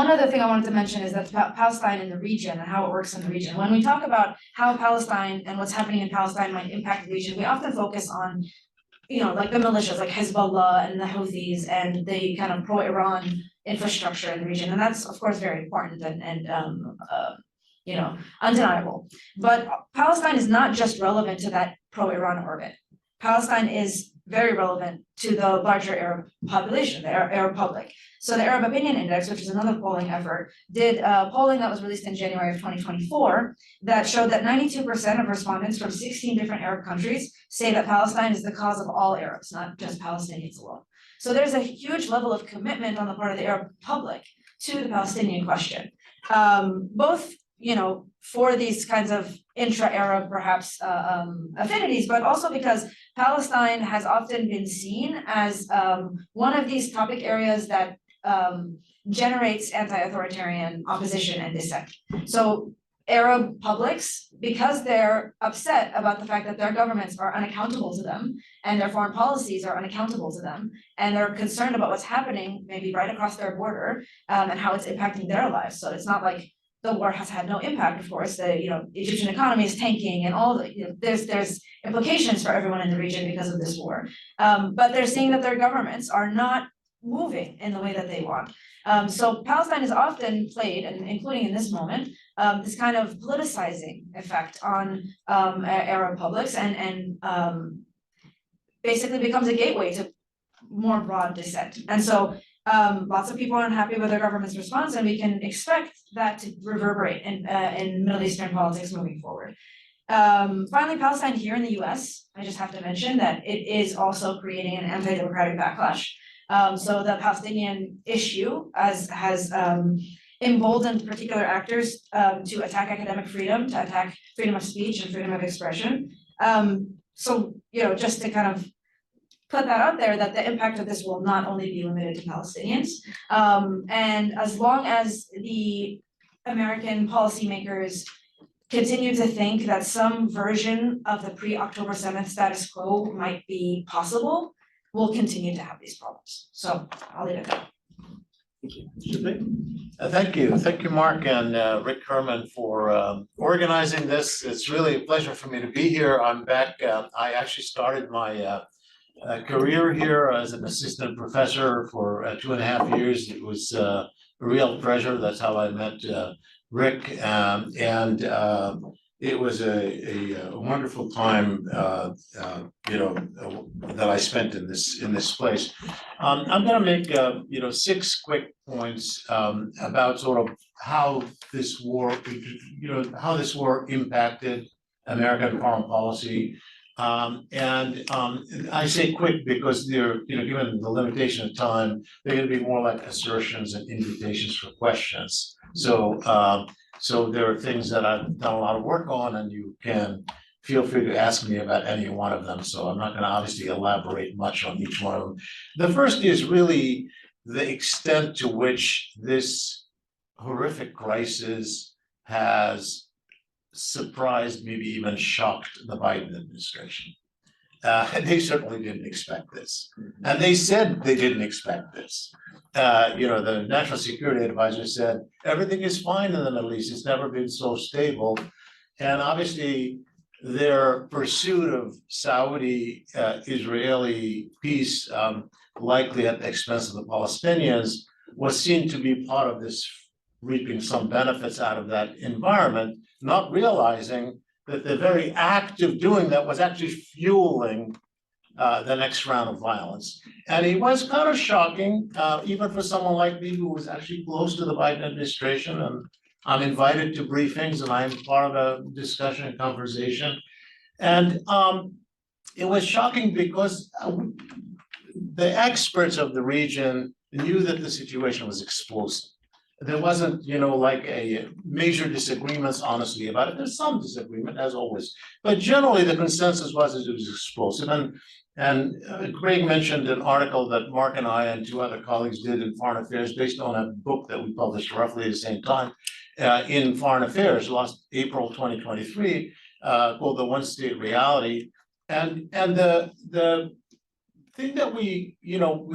One other thing I wanted to mention is that Palestine in the region and how it works in the region. When we talk about how Palestine and what's happening in Palestine might impact the region, we often focus on, like the militias, like Hezbollah and the Houthis and the kind of pro-Iran infrastructure in the region. And that's, of course, very important and undeniable. But Palestine is not just relevant to that pro-Iran orbit. Palestine is very relevant to the larger Arab population, the Arab public. So the Arab Opinion Index, which is another polling effort, did polling that was released in January of 2024 that showed that 92% of respondents from 16 different Arab countries say that Palestine is the cause of all Arabs, not just Palestinians alone. So there's a huge level of commitment on the part of the Arab public to the Palestinian question, both for these kinds of intra-Arab perhaps affinities, but also because Palestine has often been seen as one of these topic areas that generates anti-authoritarian opposition and dissent. So Arab publics, because they're upset about the fact that their governments are unaccountable to them and their foreign policies are unaccountable to them, and they're concerned about what's happening maybe right across their border and how it's impacting their lives. So it's not like the war has had no impact, of course. The Egyptian economy is tanking, and all the there's implications for everyone in the region because of this war. But they're seeing that their governments are not moving in the way that they want. So Palestine is often played, and including in this moment, this kind of politicizing effect on Arab publics, and basically becomes a gateway to more broad dissent. And so lots of people are unhappy with their government's response, and we can expect that to reverberate in Middle Eastern politics moving forward. Finally, Palestine here in the US, I just have to mention that it is also creating an anti-democratic backlash. So the Palestinian issue has emboldened particular actors to attack academic freedom, to attack freedom of speech and freedom of expression. So, just to kind of put that out there, that the impact of this will not only be limited to Palestinians. And as long as the American policymakers continue to think that some version of the pre-October 7th status quo might be possible, we'll continue to have these problems. So I'll leave it there. Thank you, Mark and Rick Herman for organizing this. It's really a pleasure for me to be here. I'm back. I actually started my career here as an assistant professor for 2.5 years. It was a real pleasure. That's how I met Rick, and it was a wonderful time, that I spent in this place. I'm going to make 6 quick points about sort of how this war, impacted American foreign policy. And I say quick because they're, given the limitation of time, they're going to be more like assertions and invitations for questions. So there are things that I've done a lot of work on, and you can feel free to ask me about any one of them. So I'm not going to obviously elaborate much on each one of them. The first is really the extent to which this horrific crisis has surprised, maybe even shocked the Biden administration. They certainly didn't expect this. And they said they didn't expect this. The National Security Advisor said, everything is fine in the Middle East. It's never been so stable. And obviously, their pursuit of Saudi-Israeli peace, likely at the expense of the Palestinians, was seen to be part of this reaping some benefits out of that environment, not realizing that the very act of doing that was actually fueling the next round of violence. And it was kind of shocking, even for someone like me who was actually close to the Biden administration, and I'm invited to briefings and I'm part of a discussion and conversation. And it was shocking because the experts of the region knew that the situation was explosive. There wasn't, like a major disagreements, honestly, about it. There's some disagreement, as always, but generally the consensus was that it was explosive. And And Greg mentioned an article that Mark and I and two other colleagues did in Foreign Affairs based on a book that we published roughly at the same time in Foreign Affairs last April 2023, called The One State Reality. And the thing that we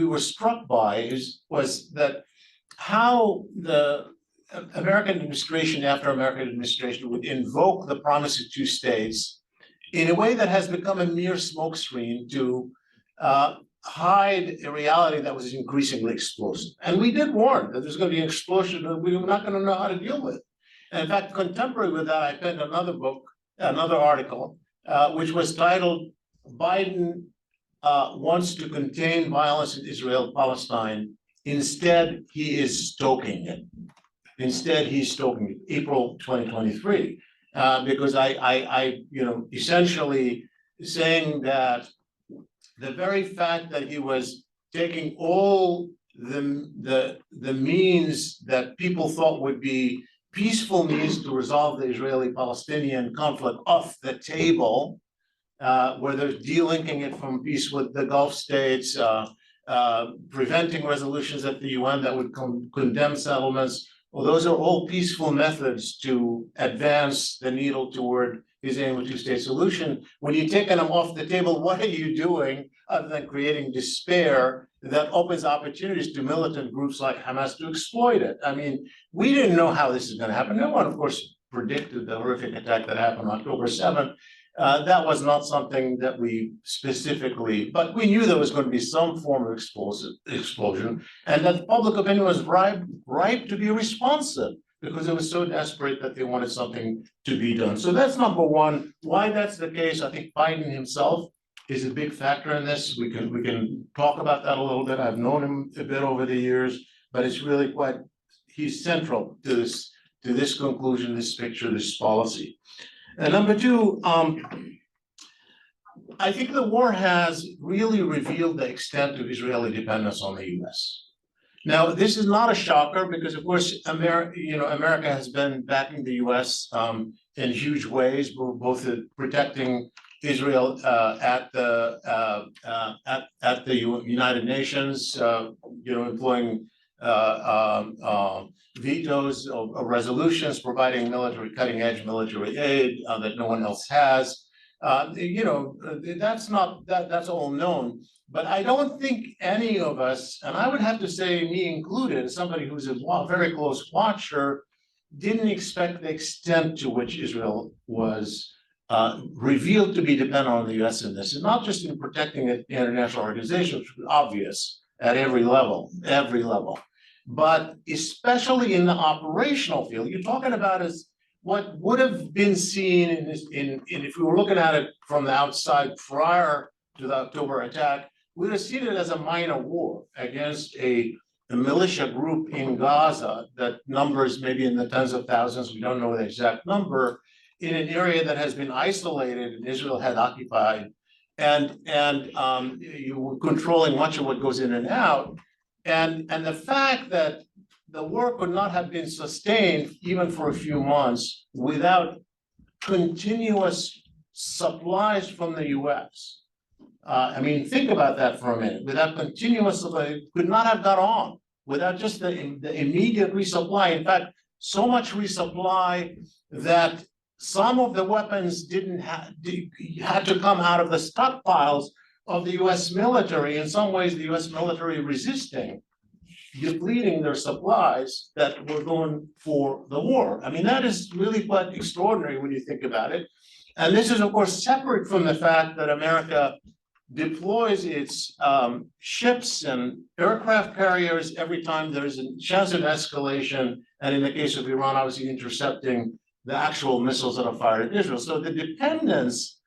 were struck by was that how the American administration after American administration would invoke the promise of two states in a way that has become a mere smokescreen to hide a reality that was increasingly explosive. And we did warn that there's going to be an explosion that we were not going to know how to deal with. And in fact, contemporary with that, I penned another book, another article, which was titled Biden wants to contain violence in Israel-Palestine. Instead, he is stoking it. Instead, he's stoking it, April 2023. Because I essentially saying that the very fact that he was taking all the means that people thought would be peaceful means to resolve the Israeli-Palestinian conflict off the table, where they're delinking it from peace with the Gulf states, preventing resolutions at the UN that would condemn settlements. Well, those are all peaceful methods to advance the needle toward his aim of two-state solution. When you're taking them off the table, what are you doing other than creating despair that opens opportunities to militant groups like Hamas to exploit it? I mean, we didn't know how this is going to happen. No one, of course, predicted the horrific attack that happened on October 7th. That was not something that we specifically, but we knew there was going to be some form of explosion, and that public opinion was ripe to be responsive because it was so desperate that they wanted something to be done. So that's number one. Why that's the case, I think Biden himself is a big factor in this. We can talk about that a little bit. I've known him a bit over the years, but it's really he's central to this conclusion, this picture, this policy. And number two, I think the war has really revealed the extent of Israeli dependence on the US. Now, this is not a shocker because, of course, America has been backing the US in huge ways, both protecting Israel at the United Nations, employing vetoes of resolutions, providing cutting-edge military aid that no one else has. That's all known. But I don't think any of us, and I would have to say me included, somebody who's a very close watcher, didn't expect the extent to which Israel was revealed to be dependent on the US in this, and not just in protecting the international organization, which was obvious at every level, but especially in the operational field. You're talking about is what would have been seen if we were looking at it from the outside prior to the October attack, we'd have seen it as a minor war against a militia group in Gaza that numbers maybe in the tens of thousands, we don't know the exact number, in an area that has been isolated and Israel had occupied, and you were controlling much of what goes in and out. And the fact that the war could not have been sustained even for a few months without continuous supplies from the US. I mean, think about that for a minute. Without continuous supply, could not have got on without just the immediate resupply. In fact, so much resupply that some of the weapons had to come out of the stockpiles of the US military. In some ways, the US military resisting, depleting their supplies that were going for the war. I mean, that is really quite extraordinary when you think about it. And this is, of course, separate from the fact that America deploys its ships and aircraft carriers every time there's a chance of escalation. And in the case of Iran, obviously intercepting the actual missiles that are fired at Israel. So the dependence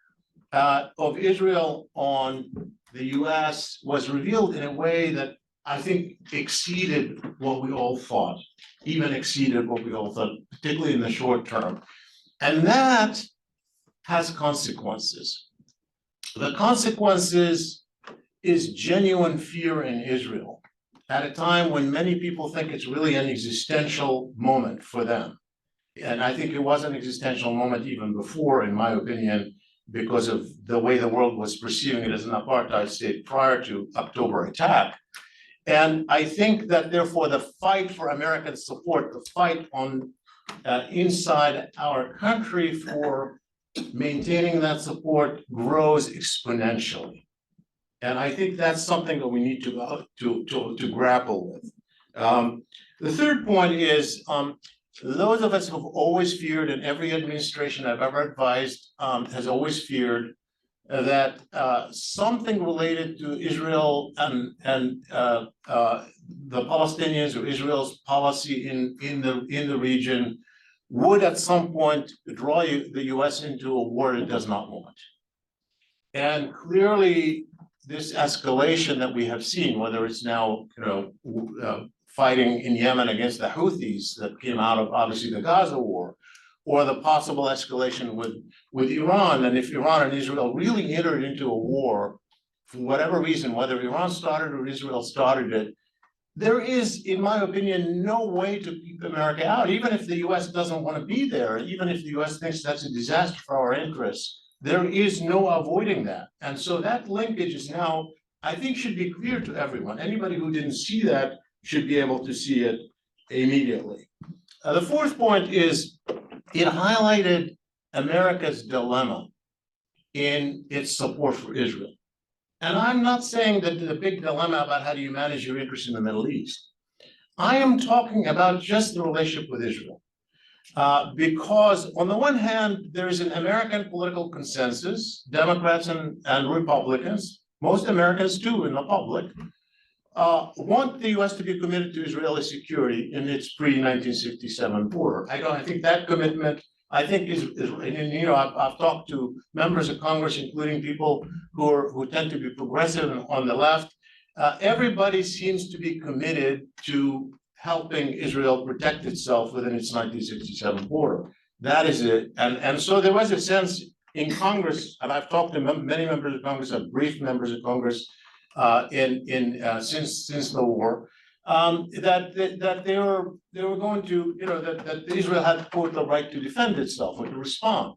of Israel on the US was revealed in a way that I think exceeded what we all thought, even exceeded what we all thought, particularly in the short term. And that has consequences. The consequences is genuine fear in Israel at a time when many people think it's really an existential moment for them. And I think it was an existential moment even before, in my opinion, because of the way the world was perceiving it as an apartheid state prior to October attack. And I think that therefore the fight for American support, the fight on inside our country for maintaining that support grows exponentially. And I think that's something that we need to grapple with. The third point is those of us who've always feared, and every administration I've ever advised has always feared, that something related to Israel and the Palestinians or Israel's policy in the region would at some point draw the US into a war it does not want. And clearly, this escalation that we have seen, whether it's now, fighting in Yemen against the Houthis that came out of obviously the Gaza war, or the possible escalation with Iran. And if Iran and Israel really entered into a war, for whatever reason, whether Iran started or Israel started it, there is, in my opinion, no way to keep America out, even if the US doesn't want to be there, even if the US thinks that's a disaster for our interests, there is no avoiding that. And so that linkage is now, I think, should be clear to everyone. Anybody who didn't see that should be able to see it immediately. The fourth point is it highlighted America's dilemma in its support for Israel. And I'm not saying that the big dilemma about how do you manage your interests in the Middle East. I am talking about just the relationship with Israel. Because on the one hand, there is an American political consensus, Democrats and Republicans, most Americans too in the public, want the US to be committed to Israeli security in its pre-1967 border. I think that commitment, I've talked to members of Congress, including people who tend to be progressive on the left. Everybody seems to be committed to helping Israel protect itself within its 1967 border. That is it. And so there was a sense in Congress, and I've talked to many members of Congress, I've briefed members of Congress since the war, that they were going to, that Israel had, quote, the right to defend itself or to respond.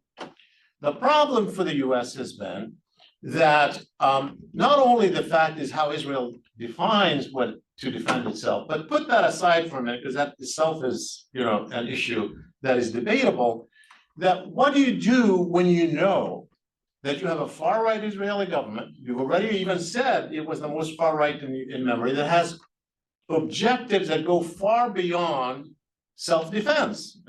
The problem for the US has been that not only the fact is how Israel defines what to defend itself, but put that aside for a minute, because that itself is, an issue that is debatable, that what do you do when you know that you have a far-right Israeli government? You've already even said it was the most far-right in memory, that has objectives that go far beyond self-defense,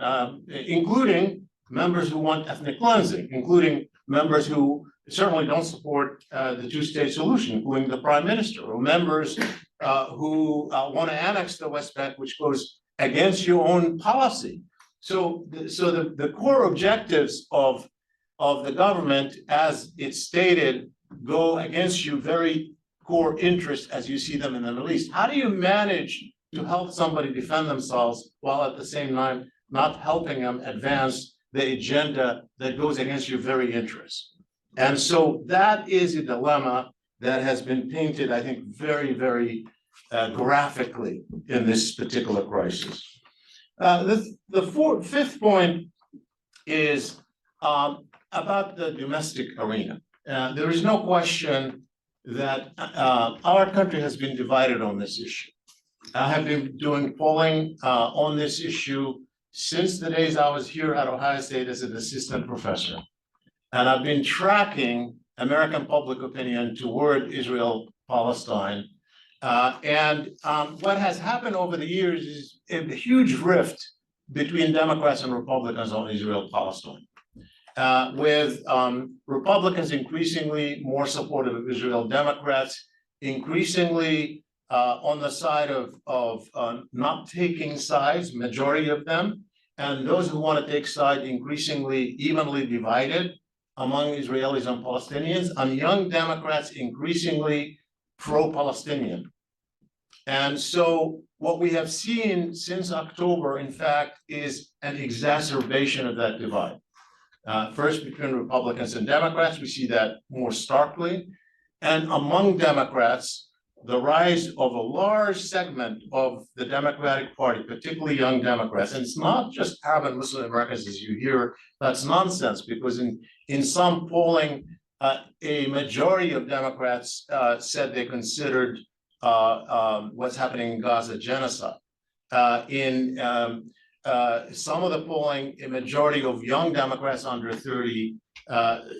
including members who want ethnic cleansing, including members who certainly don't support the two-state solution, including the prime minister, or members who want to annex the West Bank, which goes against your own policy. So the core objectives of the government, as it's stated, go against your very core interests as you see them in the Middle East. How do you manage to help somebody defend themselves while at the same time not helping them advance the agenda that goes against your very interests? And so that is a dilemma that has been painted, I think, very, very graphically in this particular crisis. The fifth point is about the domestic arena. There is no question that our country has been divided on this issue. I have been doing polling on this issue since the days I was here at Ohio State as an assistant professor. And I've been tracking American public opinion toward Israel-Palestine. And what has happened over the years is a huge rift between Democrats and Republicans on Israel-Palestine. With Republicans increasingly more supportive of Israel, Democrats increasingly on the side of not taking sides, majority of them, and those who want to take side increasingly evenly divided among Israelis and Palestinians, and young Democrats increasingly pro-Palestinian. And so what we have seen since October, in fact, is an exacerbation of that divide. First, between Republicans and Democrats, we see that more starkly. And among Democrats, the rise of a large segment of the Democratic Party, particularly young Democrats. And it's not just Arab and Muslim Americans, as you hear, that's nonsense, because in some polling, a majority of Democrats said they considered what's happening in Gaza genocide. In some of the polling, a majority of young Democrats under 30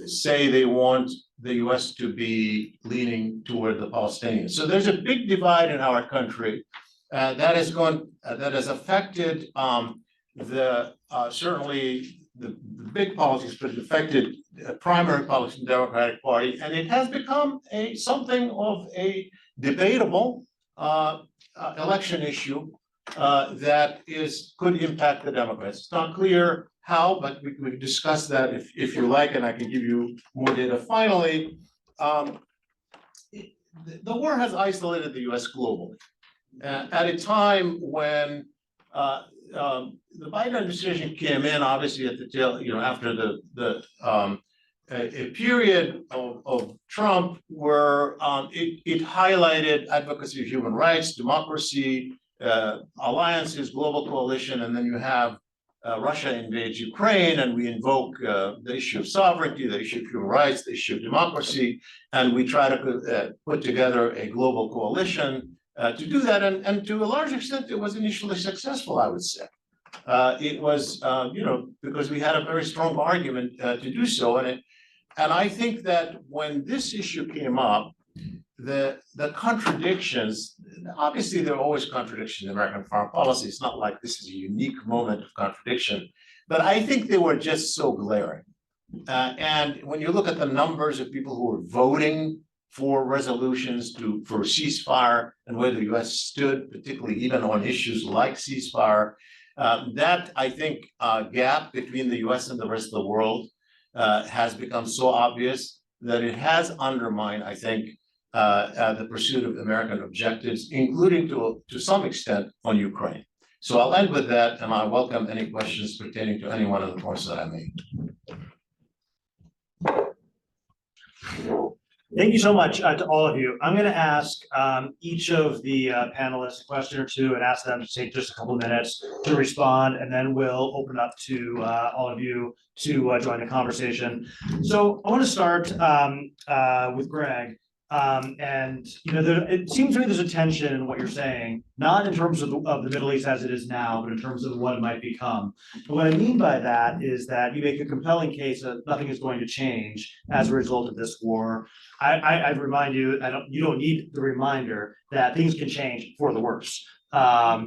say they want the US to be leaning toward the Palestinians. So there's a big divide in our country that has affected certainly the big politics, but it affected primary politics in the Democratic Party, and it has become something of a debatable election issue that could impact the Democrats. It's not clear how, but we can discuss that if you like, and I can give you more data. Finally, the war has isolated the US globally. At a time when the Biden administration came in, obviously at the tail, after a period of Trump where it highlighted advocacy of human rights, democracy, alliances, global coalition, and then you have Russia invades Ukraine, and we invoke the issue of sovereignty, the issue of human rights, the issue of democracy, and we try to put together a global coalition to do that. And to a large extent, it was initially successful, I would say. It was, because we had a very strong argument to do so, and I think that when this issue came up, the contradictions, obviously there are always contradictions in American foreign policy. It's not like this is a unique moment of contradiction, but I think they were just so glaring. And when you look at the numbers of people who were voting for resolutions for ceasefire and where the US stood, particularly even on issues like ceasefire, that I think gap between the US and the rest of the world has become so obvious that it has undermined, I think, the pursuit of American objectives, including to some extent on Ukraine. So I'll end with that, and I welcome any questions pertaining to any one of the points that I made. Thank you so much to all of you. I'm going to ask each of the panelists a question or two and ask them to take just a couple of minutes to respond, and then we'll open up to all of you to join the conversation. So I want to start with Greg. And it seems to me there's a tension in what you're saying, not in terms of the Middle East as it is now, but in terms of what it might become. And what I mean by that is that you make a compelling case that nothing is going to change as a result of this war. I remind you, you don't need the reminder that things can change for the worse.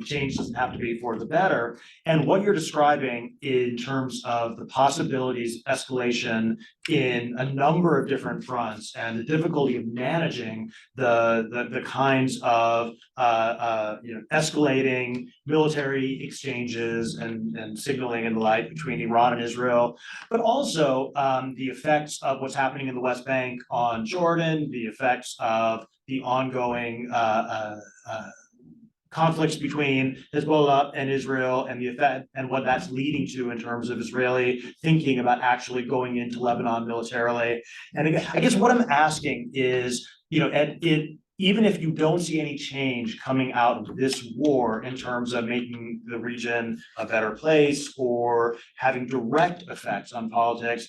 Change doesn't have to be for the better. And what you're describing in terms of the possibilities of escalation in a number of different fronts and the difficulty of managing the kinds of escalating military exchanges and signaling and the like between Iran and Israel, but also the effects of what's happening in the West Bank on Jordan, the effects of the ongoing conflicts between Hezbollah and Israel, and the effect and what that's leading to in terms of Israeli thinking about actually going into Lebanon militarily. And again, I guess what I'm asking is, even if you don't see any change coming out of this war in terms of making the region a better place or having direct effects on politics,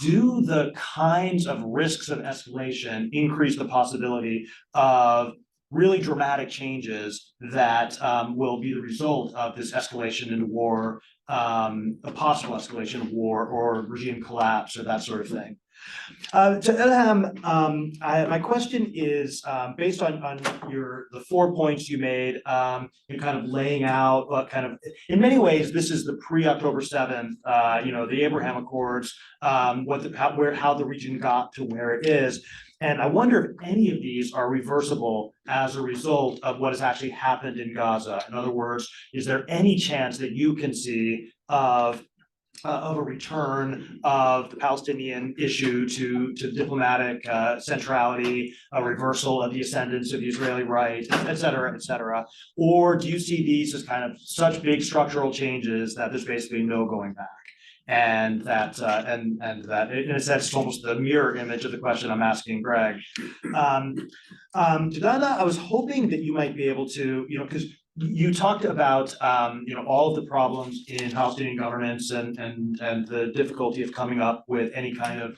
do the kinds of risks of escalation increase the possibility of really dramatic changes that will be the result of this escalation into war, a possible escalation of war or regime collapse or that sort of thing? To Ilham, my question is based on the 4 points you made, in kind of laying out what kind of, in many ways, this is the pre-October 7th, the Abraham Accords, how the region got to where it is. And I wonder if any of these are reversible as a result of what has actually happened in Gaza. In other words, is there any chance that you can see of a return of the Palestinian issue to diplomatic centrality, a reversal of the ascendance of the Israeli right, et cetera, et cetera? Or do you see these as kind of such big structural changes that there's basically no going back? and that in a sense, it's almost the mirror image of the question I'm asking Greg. Dada, I was hoping that you might be able to, because you talked about, all of the problems in Palestinian governments and the difficulty of coming up with any kind of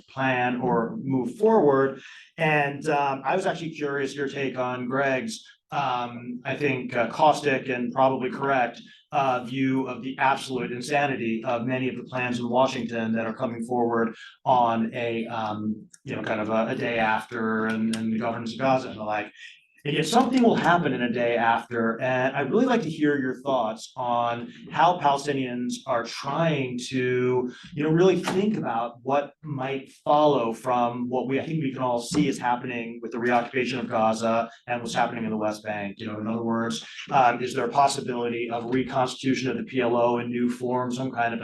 plan or move forward. And I was actually curious your take on Greg's, I think, caustic and probably correct view of the absolute insanity of many of the plans in Washington that are coming forward on a, kind of a day after and the governance of Gaza and the like. And yet something will happen in a day after, and I'd really like to hear your thoughts on how Palestinians are trying to, really think about what might follow from what I think we can all see is happening with the reoccupation of Gaza and what's happening in the West Bank. In other words, is there a possibility of reconstitution of the PLO in new form, some kind of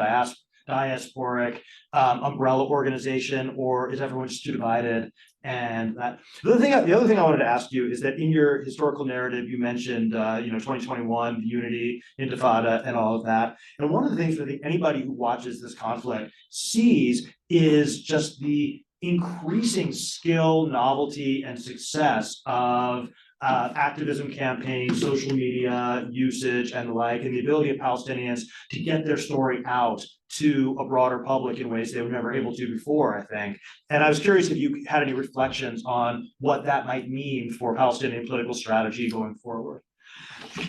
diasporic umbrella organization, or is everyone just too divided? And the other thing I wanted to ask you is that in your historical narrative, you mentioned, 2021, the unity, Intifada, and all of that. And one of the things that I think anybody who watches this conflict sees is just the increasing skill, novelty, and success of activism campaigns, social media usage, and the like, and the ability of Palestinians to get their story out to a broader public in ways they were never able to before, I think. And I was curious if you had any reflections on what that might mean for Palestinian political strategy going forward.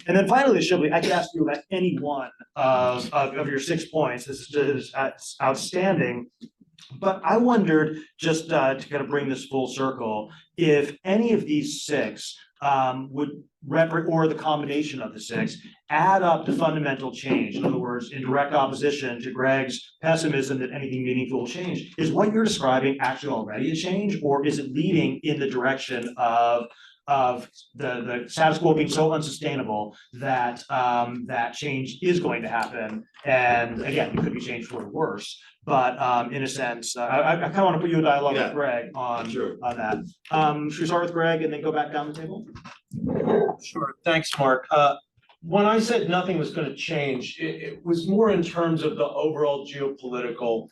And then finally, Shibli, I could ask you about any one of your 6 points. This is outstanding. But I wondered, just to kind of bring this full circle, if any of these 6 would or the combination of the 6 add up to fundamental change. In other words, in direct opposition to Greg's pessimism that anything meaningful will change. Is what you're describing actually already a change, or is it leading in the direction of the status quo being so unsustainable that that change is going to happen? And again, it could be changed for the worse. But in a sense, I kind of want to put you in dialogue with Greg on that. Should we start with Greg and then go back down the table? Sure, thanks, Mark. When I said nothing was going to change, it was more in terms of the overall geopolitical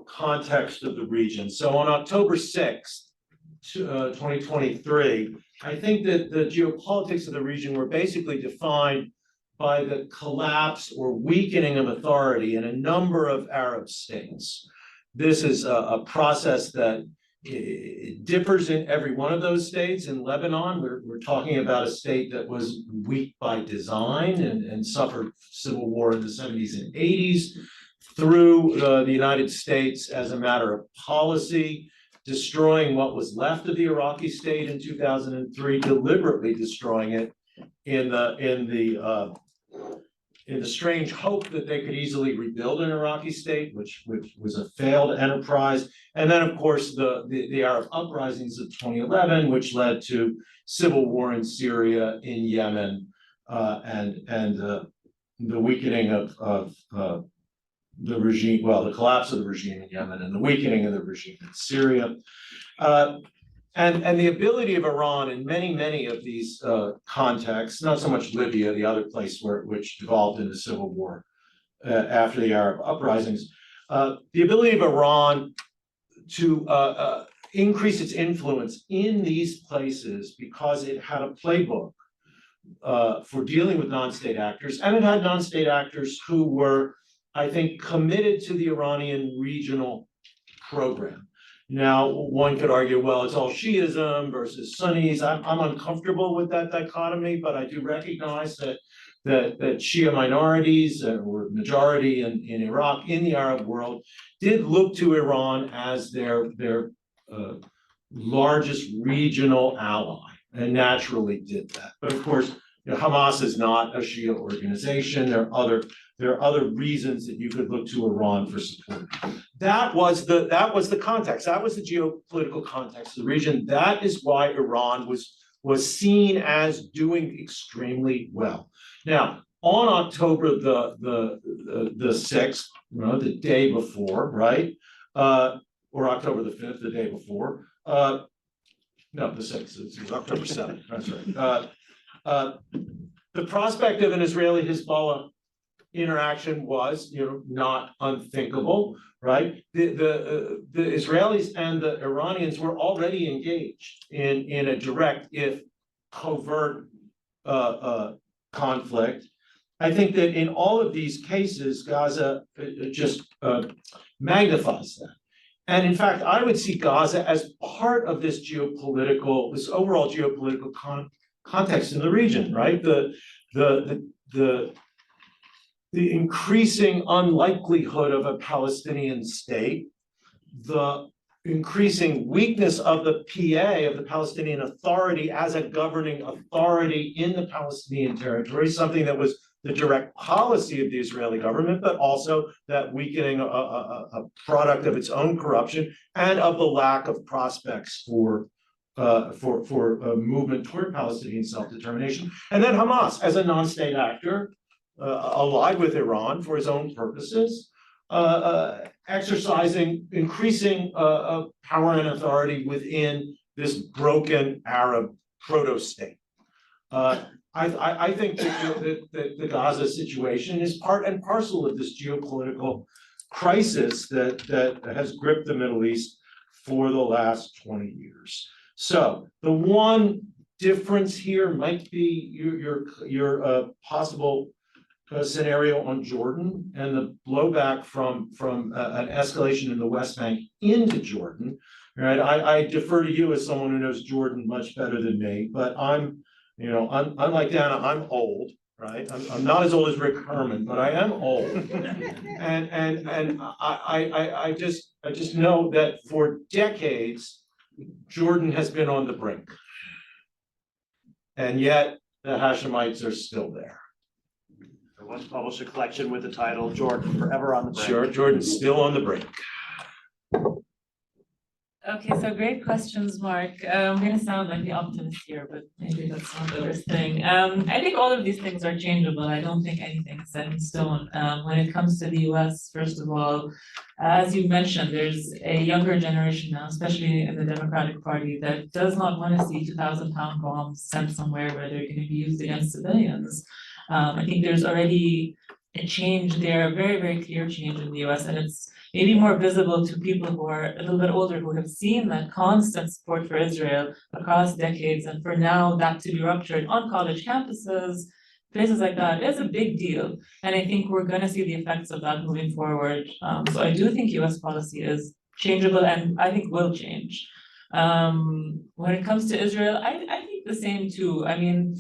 context of the region. So on October 6th, 2023, I think that the geopolitics of the region were basically defined by the collapse or weakening of authority in a number of Arab states. This is a process that differs in every one of those states. In Lebanon, we're talking about a state that was weak by design and suffered civil war in the 70s and 80s, through the United States as a matter of policy, destroying what was left of the Iraqi state in 2003, deliberately destroying it in the strange hope that they could easily rebuild an Iraqi state, which was a failed enterprise. And then, of course, the Arab uprisings of 2011, which led to civil war in Syria, in Yemen, and the weakening of the regime, well, the collapse of the regime in Yemen and the weakening of the regime in Syria. And the ability of Iran in many of these contexts, not so much Libya, the other place which devolved into civil war after the Arab uprisings, the ability of Iran to increase its influence in these places because it had a playbook for dealing with non-state actors, and it had non-state actors who were, I think, committed to the Iranian regional program. Now, one could argue, well, it's all Shiism versus Sunnis. I'm uncomfortable with that dichotomy, but I do recognize that Shia minorities or majority in Iraq, in the Arab world, did look to Iran as their largest regional ally, and naturally did that. But of course, Hamas is not a Shia organization. There are other reasons that you could look to Iran for support. That was the context. That was the geopolitical context of the region. That is why Iran was seen as doing extremely well. Now, on October the 6th, the day before, right? Or October the 5th, the day before. No, the 6th. It's October 7th. That's right. The prospect of an Israeli Hezbollah interaction was, not unthinkable, right? The Israelis and the Iranians were already engaged in a direct, if covert, conflict. I think that in all of these cases, Gaza just magnifies that. And in fact, I would see Gaza as part of this overall geopolitical context in the region, right? The increasing unlikelihood of a Palestinian state, the increasing weakness of the PA, of the Palestinian Authority as a governing authority in the Palestinian territory, something that was the direct policy of the Israeli government, but also that weakening a product of its own corruption and of the lack of prospects for a movement toward Palestinian self-determination. And then Hamas as a non-state actor, allied with Iran for his own purposes, exercising increasing power and authority within this broken Arab proto-state. I think that the Gaza situation is part and parcel of this geopolitical crisis that has gripped the Middle East for the last 20 years. So the one difference here might be your possible scenario on Jordan and the blowback from an escalation in the West Bank into Jordan. Right, I defer to you as someone who knows Jordan much better than me, but unlike Dana, I'm old, right? I'm not as old as Rick Herman, but I am old. And I just know that for decades, Jordan has been on the brink. And yet the Hashemites are still there. There was published a collection with the title Jordan Forever on the Brink. Sure, Jordan's still on the brink. Okay, so great questions, Mark. I'm gonna sound like the optimist here, but maybe that's not the worst thing. I think all of these things are changeable. I don't think anything's set in stone. When it comes to the US, first of all, as you mentioned, there's a younger generation now, especially in the Democratic Party, that does not want to see 2,000-pound bombs sent somewhere where they're going to be used against civilians. I think there's already a change there, a very, very clear change in the US, and it's maybe more visible to people who are a little bit older, who have seen that constant support for Israel across decades, and for now that to be ruptured on college campuses, places like that is a big deal. And I think we're gonna see the effects of that moving forward. So I do think US policy is changeable and I think will change. When it comes to Israel, I think the same too. I mean,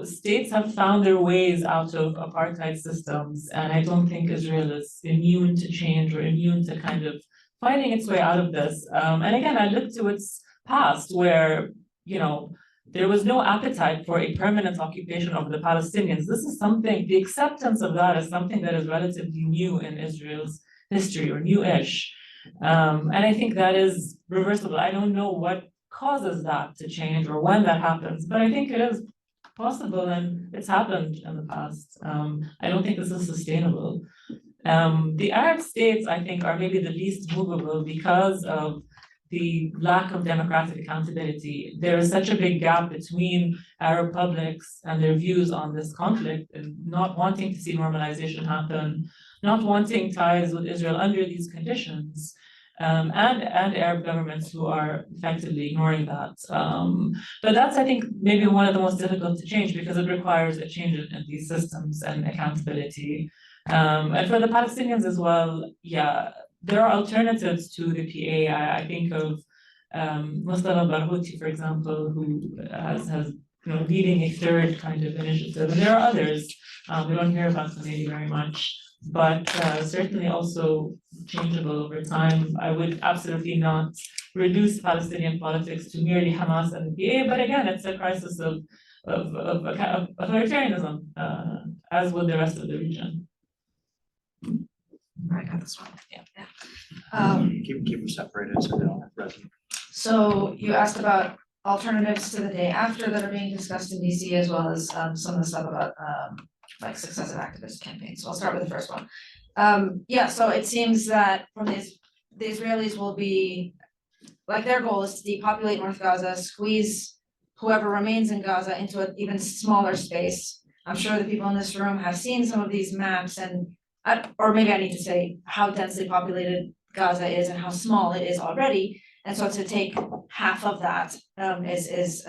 states have found their ways out of apartheid systems, and I don't think Israel is immune to change or immune to kind of finding its way out of this. And again, I look to its past where, there was no appetite for a permanent occupation of the Palestinians. This is something, the acceptance of that is something that is relatively new in Israel's history, or new-ish. And I think that is reversible. I don't know what causes that to change or when that happens, but I think it is possible and it's happened in the past. I don't think this is sustainable. The Arab states, I think, are maybe the least movable because of the lack of democratic accountability. There is such a big gap between Arab publics and their views on this conflict, and not wanting to see normalization happen, not wanting ties with Israel under these conditions. And Arab governments who are effectively ignoring that. But that's, I think, maybe one of the most difficult to change because it requires a change in these systems and accountability. And for the Palestinians as well, yeah, there are alternatives to the PA. I think of Mustafa Barghouti, for example, who has leading a third kind of initiative. And there are others. We don't hear about them maybe very much, but certainly also changeable over time. I would absolutely not reduce Palestinian politics to merely Hamas and the PA, but again, it's a crisis of authoritarianism, as with the rest of the region. I got this one. Yeah. Keep them separated so they don't have residence. So you asked about alternatives to the day after that are being discussed in DC, as well as some of the stuff about like successive activist campaigns. So I'll start with the first one. So it seems that from the Israelis will be, like, their goal is to depopulate North Gaza, squeeze whoever remains in Gaza into an even smaller space, I'm sure the people in this room have seen some of these maps and, or maybe I need to say how densely populated Gaza is and how small it is already. And so to take half of that is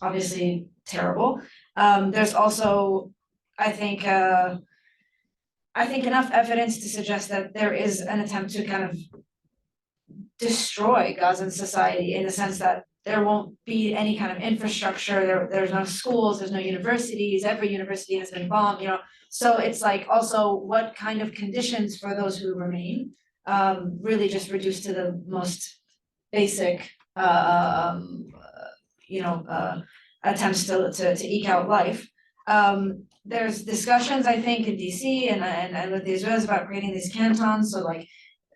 obviously terrible. There's also, I think enough evidence to suggest that there is an attempt to kind of destroy Gazan society in the sense that there won't be any kind of infrastructure, there's no schools, there's no universities, every university has been bombed, so it's like also what kind of conditions for those who remain, really just reduced to the most basic, attempts to eke out life. There's discussions, I think, in DC and with the Israelis about creating these cantons, so like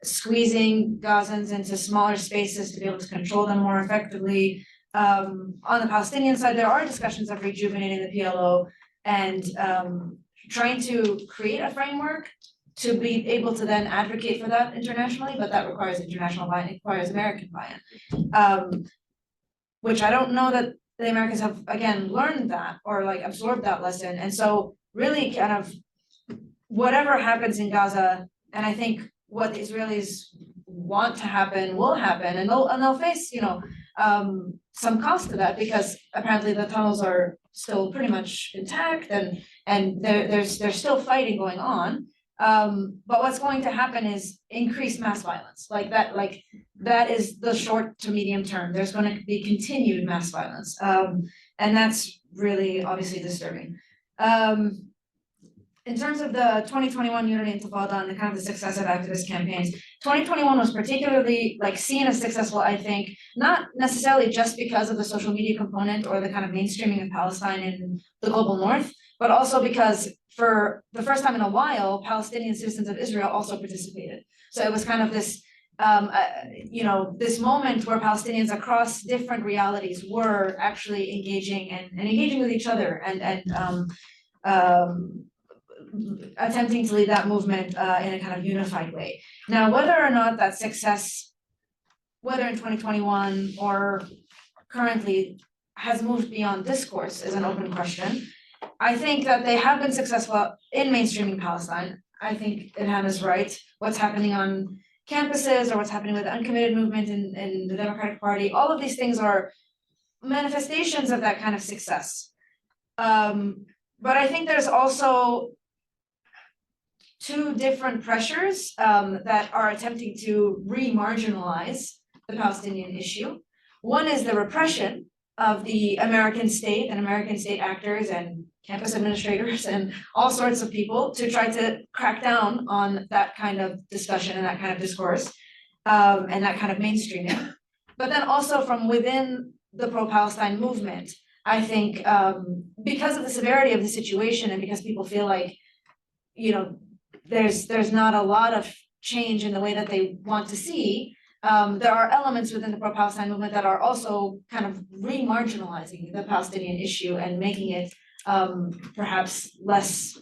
squeezing Gazans into smaller spaces to be able to control them more effectively. On the Palestinian side, there are discussions of rejuvenating the PLO and trying to create a framework to be able to then advocate for that internationally, but that requires international buy-in, it requires American buy-in. Which I don't know that the Americans have, again, learned that or like absorbed that lesson. And so really kind of whatever happens in Gaza, and I think what the Israelis want to happen will happen, and they'll face, some cost to that because apparently the tunnels are still pretty much intact and there's still fighting going on. But what's going to happen is increased mass violence, like that is the short to medium term. There's going to be continued mass violence, and that's really obviously disturbing. In terms of the 2021 Unity Intifada and the kind of the successive activist campaigns, 2021 was particularly seen as successful, I think, not necessarily just because of the social media component or the kind of mainstreaming of Palestine in the global north, but also because for the first time in a while, Palestinian citizens of Israel also participated. So it was kind of this, this moment where Palestinians across different realities were actually engaging and engaging with each other and attempting to lead that movement in a kind of unified way. Now, whether or not that success, whether in 2021 or currently, has moved beyond discourse is an open question. I think that they have been successful in mainstreaming Palestine. I think Ilhan is right. What's happening on campuses or what's happening with the uncommitted movement in the Democratic Party, all of these things are manifestations of that kind of success. But I think there's also two different pressures that are attempting to re-marginalize the Palestinian issue. One is the repression of the American state and American state actors and campus administrators and all sorts of people to try to crack down on that kind of discussion and that kind of discourse and that kind of mainstreaming. But then also from within the pro-Palestine movement, I think because of the severity of the situation and because people feel like, there's not a lot of change in the way that they want to see, there are elements within the pro-Palestine movement that are also kind of re-marginalizing the Palestinian issue and making it perhaps less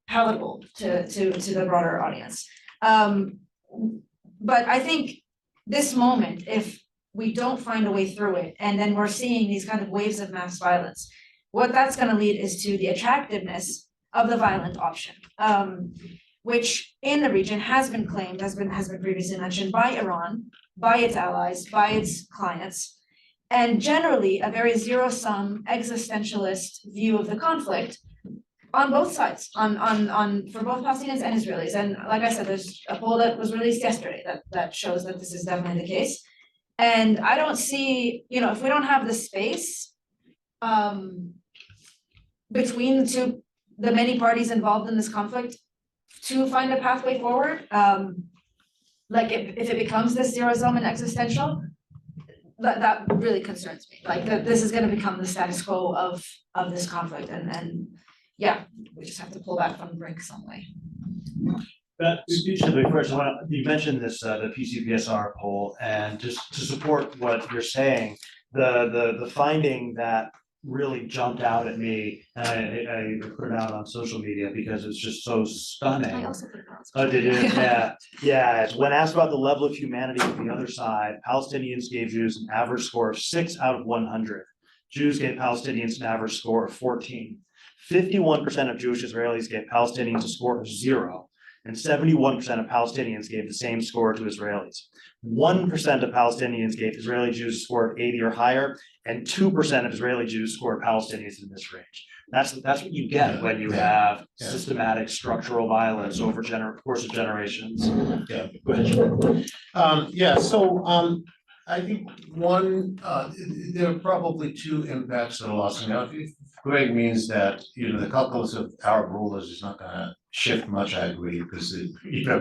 palatable to the broader audience. But I think this moment, if we don't find a way through it, and then we're seeing these kind of waves of mass violence, what that's going to lead is to the attractiveness of the violent option, which in the region has been claimed, has been previously mentioned by Iran, by its allies, by its clients, and generally a very zero-sum existentialist view of the conflict on both sides, on for both Palestinians and Israelis. And like I said, there's a poll that was released yesterday that shows that this is definitely the case. And I don't see, if we don't have the space between the many parties involved in this conflict to find a pathway forward, if it becomes this zero-sum and existential, that really concerns me. That this is going to become the status quo of this conflict, and yeah, we just have to pull back from the brink some way. But first, you mentioned this the PCPSR poll, and just to support what you're saying, the finding that really jumped out at me, and I put it out on social media because it's just so stunning. I also put it on. Oh, did you? Yeah. It's when asked about the level of humanity on the other side, Palestinians gave Jews an average score of 6 out of 100. Jews gave Palestinians an average score of 14. 51% of Jewish Israelis gave Palestinians a score of 0, and 71% of Palestinians gave the same score to Israelis. 1% of Palestinians gave Israeli Jews a score of 80 or higher, and 2% of Israeli Jews scored Palestinians in this range. That's what you get when you have systematic structural violence over course of generations. Yeah. Go ahead. I think one, there are probably two impacts of the loss. Now, if Greg means that, the calculus of Arab rulers is not gonna shift much, I agree, because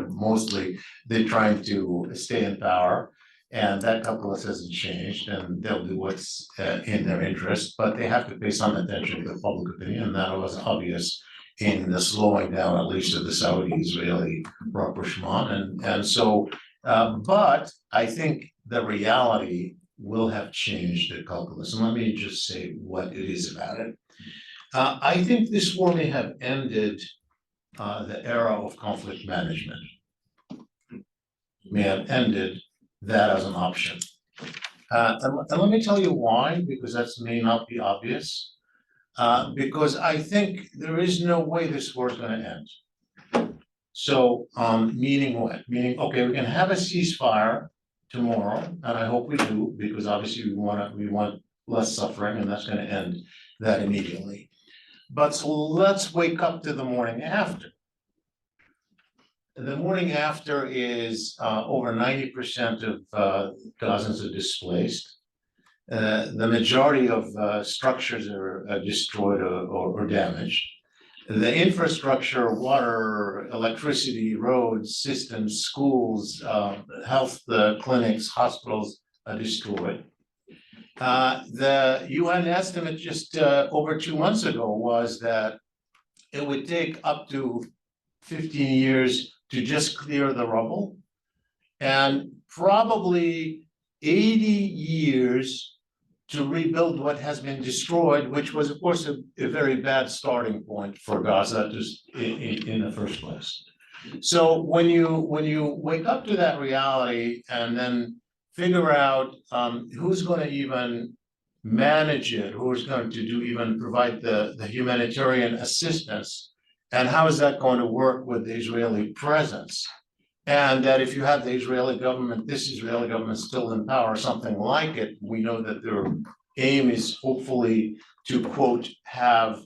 mostly they're trying to stay in power. And that calculus hasn't changed, and they'll do what's in their interest, but they have to pay some attention to the public opinion, and that was obvious in the slowing down, at least of the Saudi-Israeli rapprochement, and so, but I think the reality will have changed the calculus, and let me just say what it is about it. I think this war may have ended the era of conflict management. May have ended that as an option. And let me tell you why, because that may not be obvious. Because I think there is no way this war is gonna end. So, meaning what? Meaning, okay, we can have a ceasefire tomorrow, and I hope we do, because obviously we want less suffering, and that's gonna end that immediately. But so let's wake up to the morning after. The morning after is over 90% of Gazans are displaced. The majority of structures are destroyed or damaged. The infrastructure, water, electricity, roads, systems, schools, health clinics, hospitals are destroyed. The UN estimate just over 2 months ago was that it would take up to 15 years to just clear the rubble, and probably 80 years to rebuild what has been destroyed, which was, of course, a very bad starting point for Gaza just in the first place. So when you wake up to that reality and then figure out who's going to even manage it, who's going to even provide the humanitarian assistance, and how is that going to work with the Israeli presence? And that if you have the Israeli government, this Israeli government still in power, something like it, we know that their aim is hopefully to, quote, have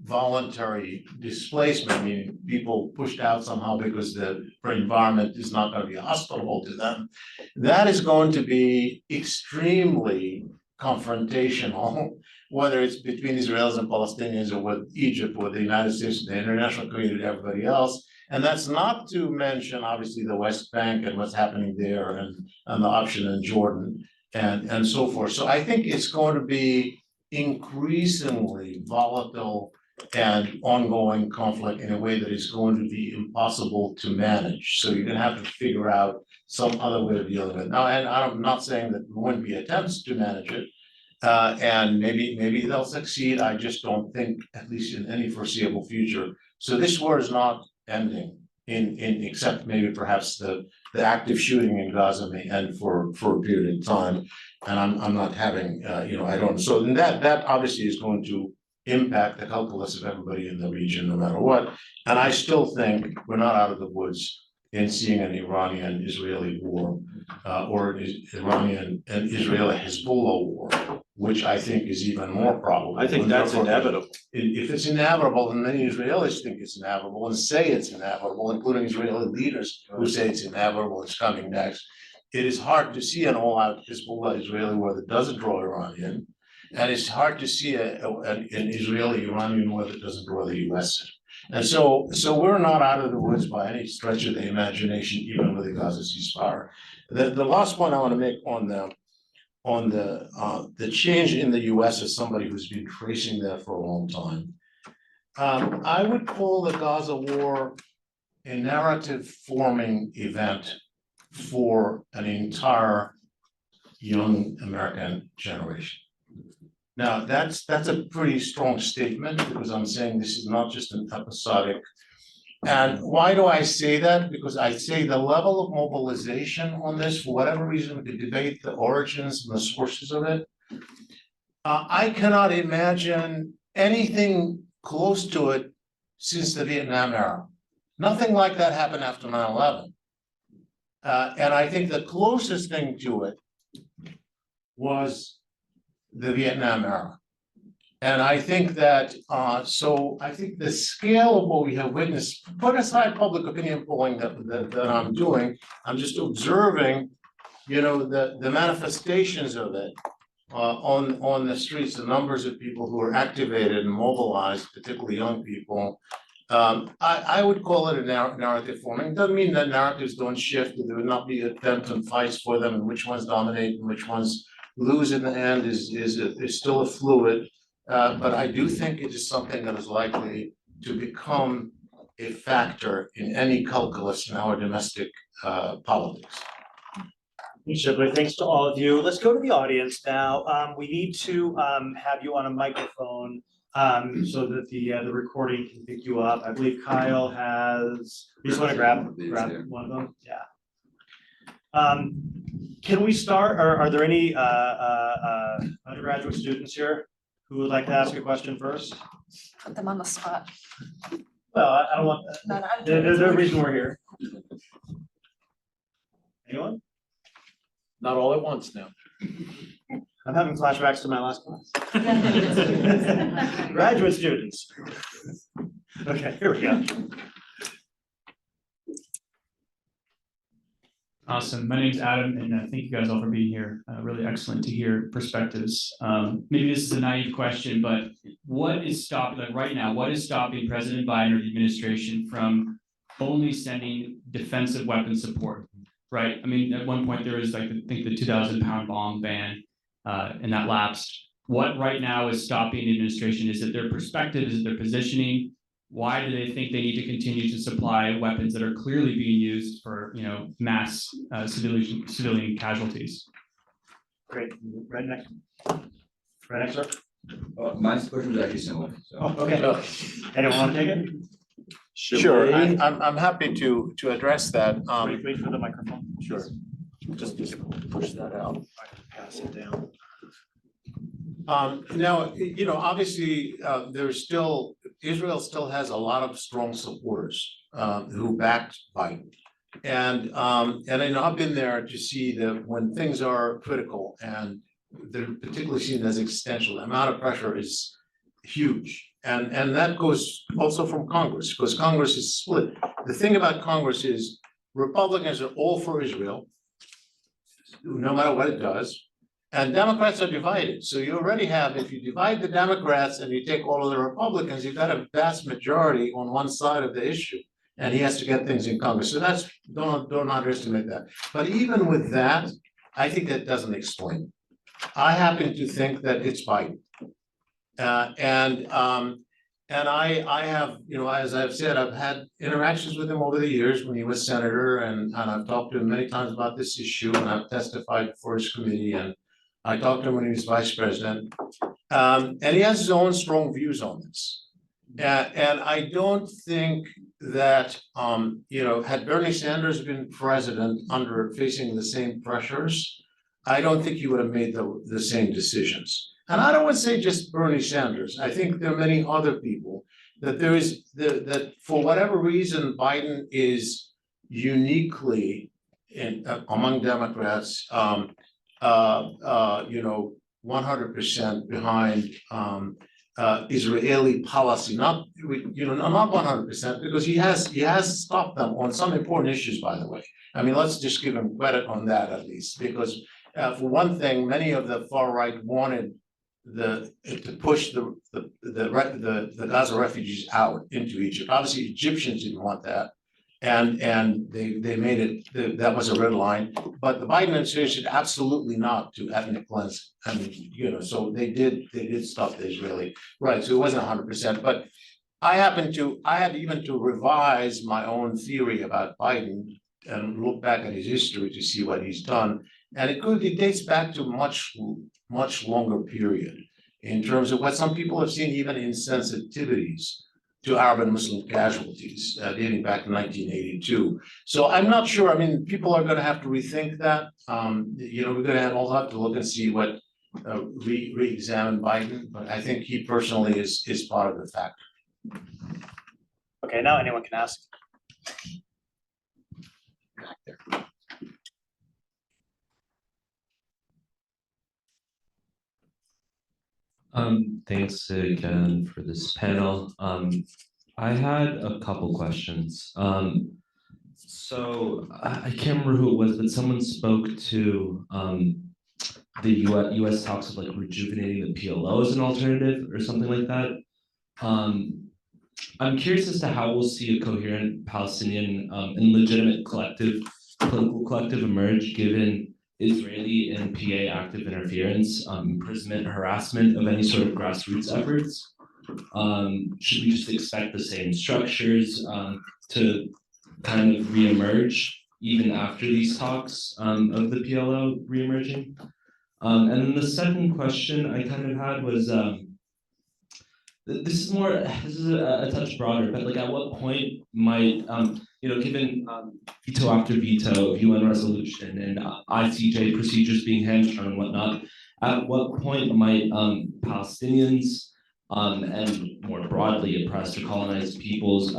voluntary displacement, meaning people pushed out somehow because the environment is not going to be hospitable to them. That is going to be extremely confrontational, whether it's between Israelis and Palestinians or with Egypt, with the United States, the international community, everybody else. And that's not to mention, obviously, the West Bank and what's happening there and the option in Jordan and so forth. So I think it's going to be increasingly volatile and ongoing conflict in a way that is going to be impossible to manage. So you're going to have to figure out some other way of dealing with it. Now, and I'm not saying that there wouldn't be attempts to manage it. And maybe they'll succeed. I just don't think, at least in any foreseeable future. So this war is not ending in except maybe perhaps the active shooting in Gaza may end for a period of time. And I'm not having I don't, so that obviously is going to impact the calculus of everybody in the region no matter what. And I still think we're not out of the woods in seeing an Iranian-Israeli war or an Iranian and Israeli Hezbollah war, which I think is even more probable. I think that's inevitable. If it's inevitable, and many Israelis think it's inevitable and say it's inevitable, including Israeli leaders who say it's inevitable, it's coming next. It is hard to see an all-out Hezbollah Israeli war that doesn't draw Iran in, and it's hard to see an Israeli-Iranian war that doesn't draw the US in. And so we're not out of the woods by any stretch of the imagination, even with the Gaza ceasefire. The last point I want to make on the change in the US as somebody who's been tracing that for a long time. I would call the Gaza war a narrative forming event for an entire young American generation. Now, that's a pretty strong statement because I'm saying this is not just an episodic. And why do I say that? Because I say the level of mobilization on this, for whatever reason, we could debate the origins and the sources of it. I cannot imagine anything close to it since the Vietnam era. Nothing like that happened after 9/11. And I think the closest thing to it was the Vietnam era. And I think that, so I think the scale of what we have witnessed, put aside public opinion polling that I'm doing, I'm just observing, the manifestations of it on the streets, the numbers of people who are activated and mobilized, particularly young people. I would call it a narrative forming. It doesn't mean that narratives don't shift, that there would not be attempts and fights for them, and which ones dominate and which ones lose in the end is still a fluid. But I do think it is something that is likely to become a factor in any calculus in our domestic politics. Thanks to all of you. Let's go to the audience now. We need to have you on a microphone so that the recording can pick you up. I believe Kyle has, you just want to grab one of them? Yeah. Can we start, or are there any undergraduate students here who would like to ask a question first? Put them on the spot. Well, I don't want, there's no reason we're here. Anyone? Not all at once now. I'm having flashbacks to my last class. Graduate students. Okay, here we go. Awesome. My name's Adam, and thank you guys all for being here. Really excellent to hear perspectives. Maybe this is a naive question, but what is stopping, like right now, what is stopping President Biden or the administration from only sending defensive weapon support? Right. I mean, at one point there was like, I think the 2,000-pound bomb ban, and that lapsed. What right now is stopping the administration? Is it their perspective? Is it their positioning? Why do they think they need to continue to supply weapons that are clearly being used for, mass civilian casualties? Great. Right next. Sir. My question is actually similar, so. Okay. Anyone want to take it? Sure, I'm happy to address that. Wait for the microphone. Sure. Just push that out. Pass it down. Now, obviously, Israel still has a lot of strong supporters who backed Biden. And I've been there to see that when things are critical and they're particularly seen as existential, the amount of pressure is huge. And that goes also from Congress, because Congress is split. The thing about Congress is Republicans are all for Israel, no matter what it does. And Democrats are divided. So you already have, if you divide the Democrats and you take all of the Republicans, you've got a vast majority on one side of the issue. And he has to get things in Congress. So don't underestimate that. But even with that, I think that doesn't explain it. I happen to think that it's Biden. And I have, as I've said, I've had interactions with him over the years when he was senator, and I've talked to him many times about this issue, and I've testified for his committee, and I talked to him when he was vice president. And he has his own strong views on this. And I don't think that, had Bernie Sanders been president under facing the same pressures, I don't think he would have made the same decisions. And I don't want to say just Bernie Sanders. I think there are many other people that that for whatever reason, Biden is uniquely among Democrats, 100% behind Israeli policy, not 100%, because he has stopped them on some important issues, by the way. I mean, let's just give him credit on that at least, because for one thing, many of the far right wanted to push the Gaza refugees out into Egypt. Obviously, Egyptians didn't want that. And they made it, that was a red line, but the Biden administration absolutely not to ethnic cleanse. I mean, so they did stop the Israeli, right? So it wasn't 100%, but I had even to revise my own theory about Biden and look back at his history to see what he's done. And it dates back to much longer period in terms of what some people have seen, even insensitivities to Arab and Muslim casualties dating back to 1982. So I'm not sure. I mean, people are going to have to rethink that. We're going to all have to look and see what re-examine Biden, but I think he personally is part of the factor. Okay, now anyone can ask. Thanks again for this panel. I had a couple questions. So I can't remember who it was, but someone spoke to the US talks of like rejuvenating the PLO as an alternative or something like that. I'm curious as to how we'll see a coherent Palestinian and legitimate political collective emerge given Israeli and PA active interference, imprisonment, harassment of any sort of grassroots efforts. Should we just expect the same structures to kind of reemerge even after these talks of the PLO reemerging? And then the second question I kind of had was, this is a touch broader, but like at what point might, given veto after veto of UN resolution and ICJ procedures being hamstrung and whatnot, at what point might Palestinians and more broadly oppressed or colonized peoples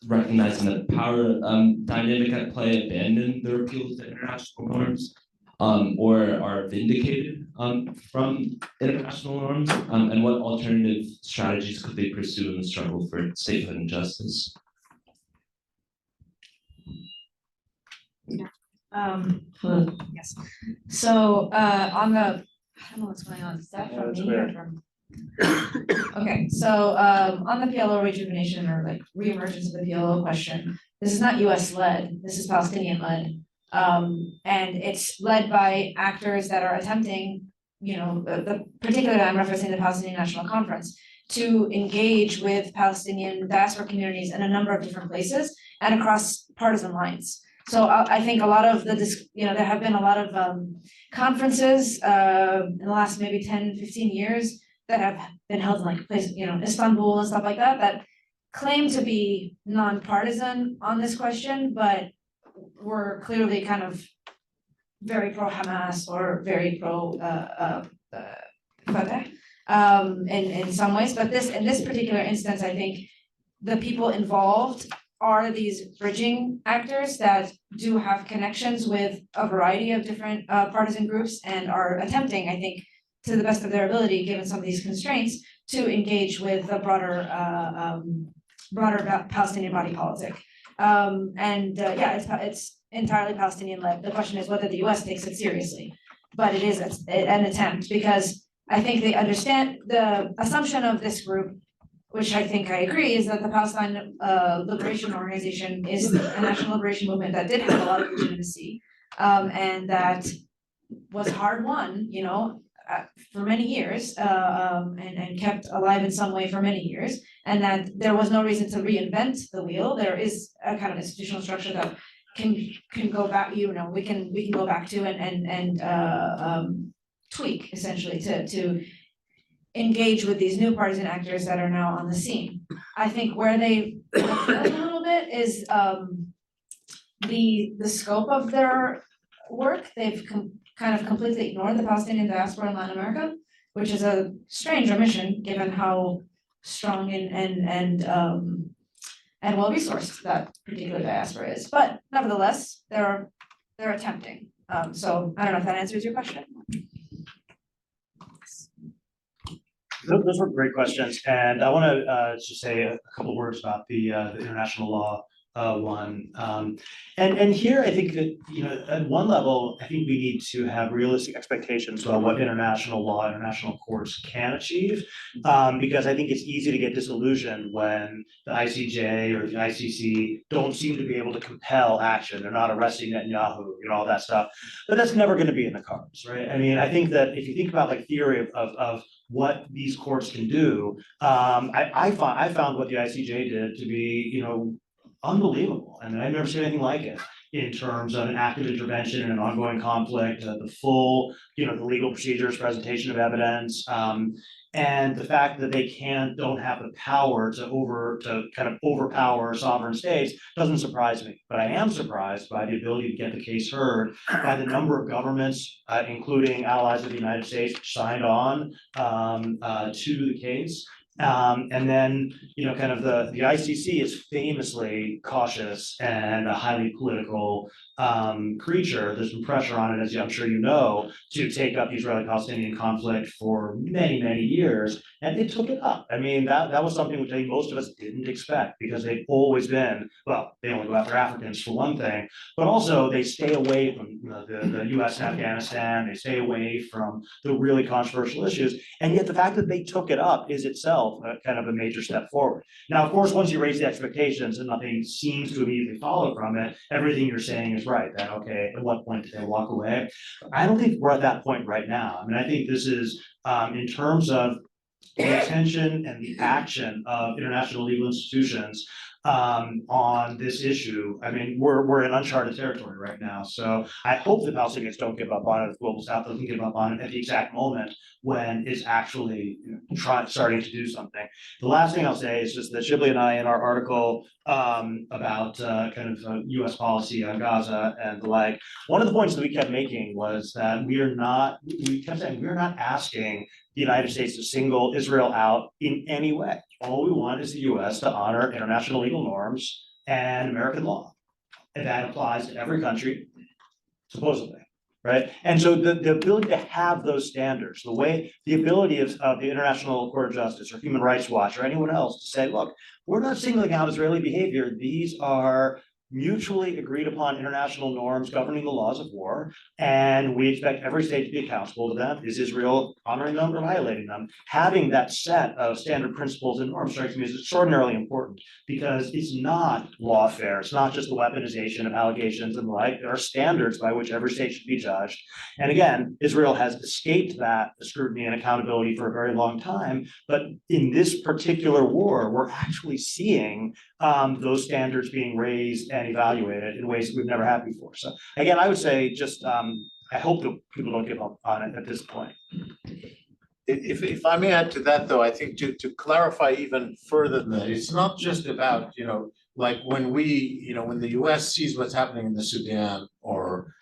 recognizing that power dynamic at play abandon their appeals to international norms or are vindicated from international norms, and what alternative strategies could they pursue in the struggle for statehood and justice? Yes. So on the, I don't know what's going on, is that from me or from? Okay, so on the PLO rejuvenation or like reemergence of the PLO question, this is not US led, this is Palestinian led. And it's led by actors that are attempting, particularly I'm referencing the Palestinian National Conference, to engage with Palestinian diaspora communities in a number of different places and across partisan lines. So I think a lot of there have been a lot of conferences in the last maybe 10, 15 years that have been held in like places, Istanbul and stuff like that, that claim to be nonpartisan on this question, but were clearly kind of very pro Hamas or very pro Fatah in some ways. But in this particular instance, I think the people involved are these bridging actors that do have connections with a variety of different partisan groups and are attempting, I think, to the best of their ability, given some of these constraints, to engage with the broader Palestinian body politic. It's entirely Palestinian led. The question is whether the US takes it seriously, but it is an attempt, because I think they understand the assumption of this group, which I think I agree, is that the Palestine Liberation Organization is a national liberation movement that did have a lot of legitimacy, and that was hard won, for many years, and kept alive in some way for many years, and that there was no reason to reinvent the wheel. There is a kind of institutional structure that can go back, we can go back to and tweak essentially to engage with these new partisan actors that are now on the scene. I think where they failed a little bit is the scope of their work. They've kind of completely ignored the Palestinian diaspora in Latin America, which is a strange omission given how strong and well-resourced that particular diaspora is. But nevertheless, they're attempting. So I don't know if that answers your question. Those were great questions, and I want to just say a couple words about the international law one. And here I think that, at one level, I think we need to have realistic expectations about what international law, international courts can achieve. Because I think it's easy to get disillusioned when the ICJ or the ICC don't seem to be able to compel action. They're not arresting Netanyahu, all that stuff. But that's never going to be in the cards, right? I mean, I think that if you think about like theory of what these courts can do, I found what the ICJ did to be, unbelievable. I mean, I've never seen anything like it in terms of an active intervention in an ongoing conflict, the full, the legal procedures, presentation of evidence, and the fact that they don't have the power to kind of overpower sovereign states doesn't surprise me. But I am surprised by the ability to get the case heard by the number of governments, including allies of the United States, signed on to the case. And then, kind of the ICC is famously cautious and a highly political creature. There's been pressure on it, as I'm sure you know, to take up the Israeli-Palestinian conflict for many, many years, and they took it up. I mean, that was something which I think most of us didn't expect, because they've always been, well, they only go after Africans for one thing, but also they stay away from the US and Afghanistan, they stay away from the really controversial issues, and yet the fact that they took it up is itself kind of a major step forward. Now, of course, once you raise the expectations and nothing seems to immediately follow from it, everything you're saying is right, that, okay, at what point did they walk away? I don't think we're at that point right now. I mean, I think this is, in terms of the attention and the action of international legal institutions on this issue. I mean, we're in uncharted territory right now. So I hope the Palestinians don't give up on it, the global South doesn't give up on it at the exact moment when it's actually starting to do something. The last thing I'll say is just that Shibli and I, in our article about kind of US policy on Gaza and the like, one of the points that we kept making was that we kept saying we're not asking the United States to single Israel out in any way. All we want is the US to honor international legal norms and American law. And that applies to every country, supposedly, right? And so the ability to have those standards, the ability of the International Court of Justice or Human Rights Watch or anyone else to say, look, we're not singling out Israeli behavior. These are mutually agreed upon international norms governing the laws of war, and we expect every state to be accountable to them. Is Israel honoring them or violating them? Having that set of standard principles and norms strikes me as extraordinarily important, because it's not lawfare. It's not just the weaponization of allegations and the like. There are standards by which every state should be judged. And again, Israel has escaped that scrutiny and accountability for a very long time. But in this particular war, we're actually seeing those standards being raised and evaluated in ways that we've never had before. So again, I would say just I hope that people don't give up on it at this point. If I may add to that, though, I think to clarify even further than that, it's not just about, like when when the US sees what's happening in the Sudan, or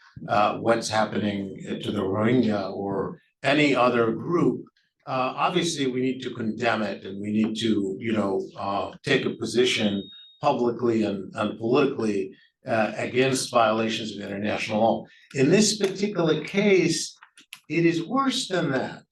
what's happening to the Rohingya or any other group, obviously we need to condemn it, and we need to, take a position publicly and politically against violations of international law. In this particular case, it is worse than that,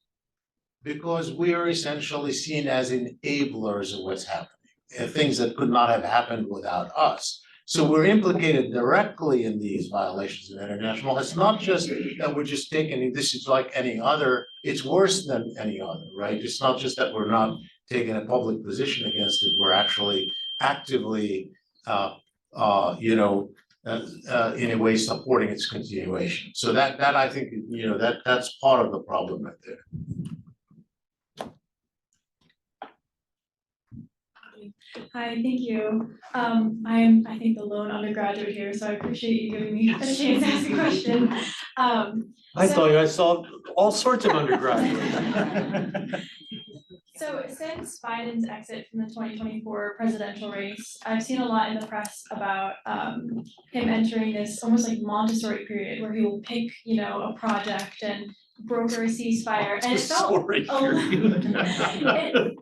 because we are essentially seen as enablers of what's happening, things that could not have happened without us. So we're implicated directly in these violations of international law. It's not just that we're just taking this is like any other, it's worse than any other, right? It's not just that we're not taking a public position against it, we're actually actively in a way supporting its continuation. So that I think, that's part of the problem right there. Hi, thank you. I'm, I think, the lone undergraduate here, so I appreciate you giving me a chance to ask a question. I saw all sorts of undergraduates. So since Biden's exit from the 2024 presidential race, I've seen a lot in the press about him entering this almost like Montessori period where he will pick, a project and broker a ceasefire, and it felt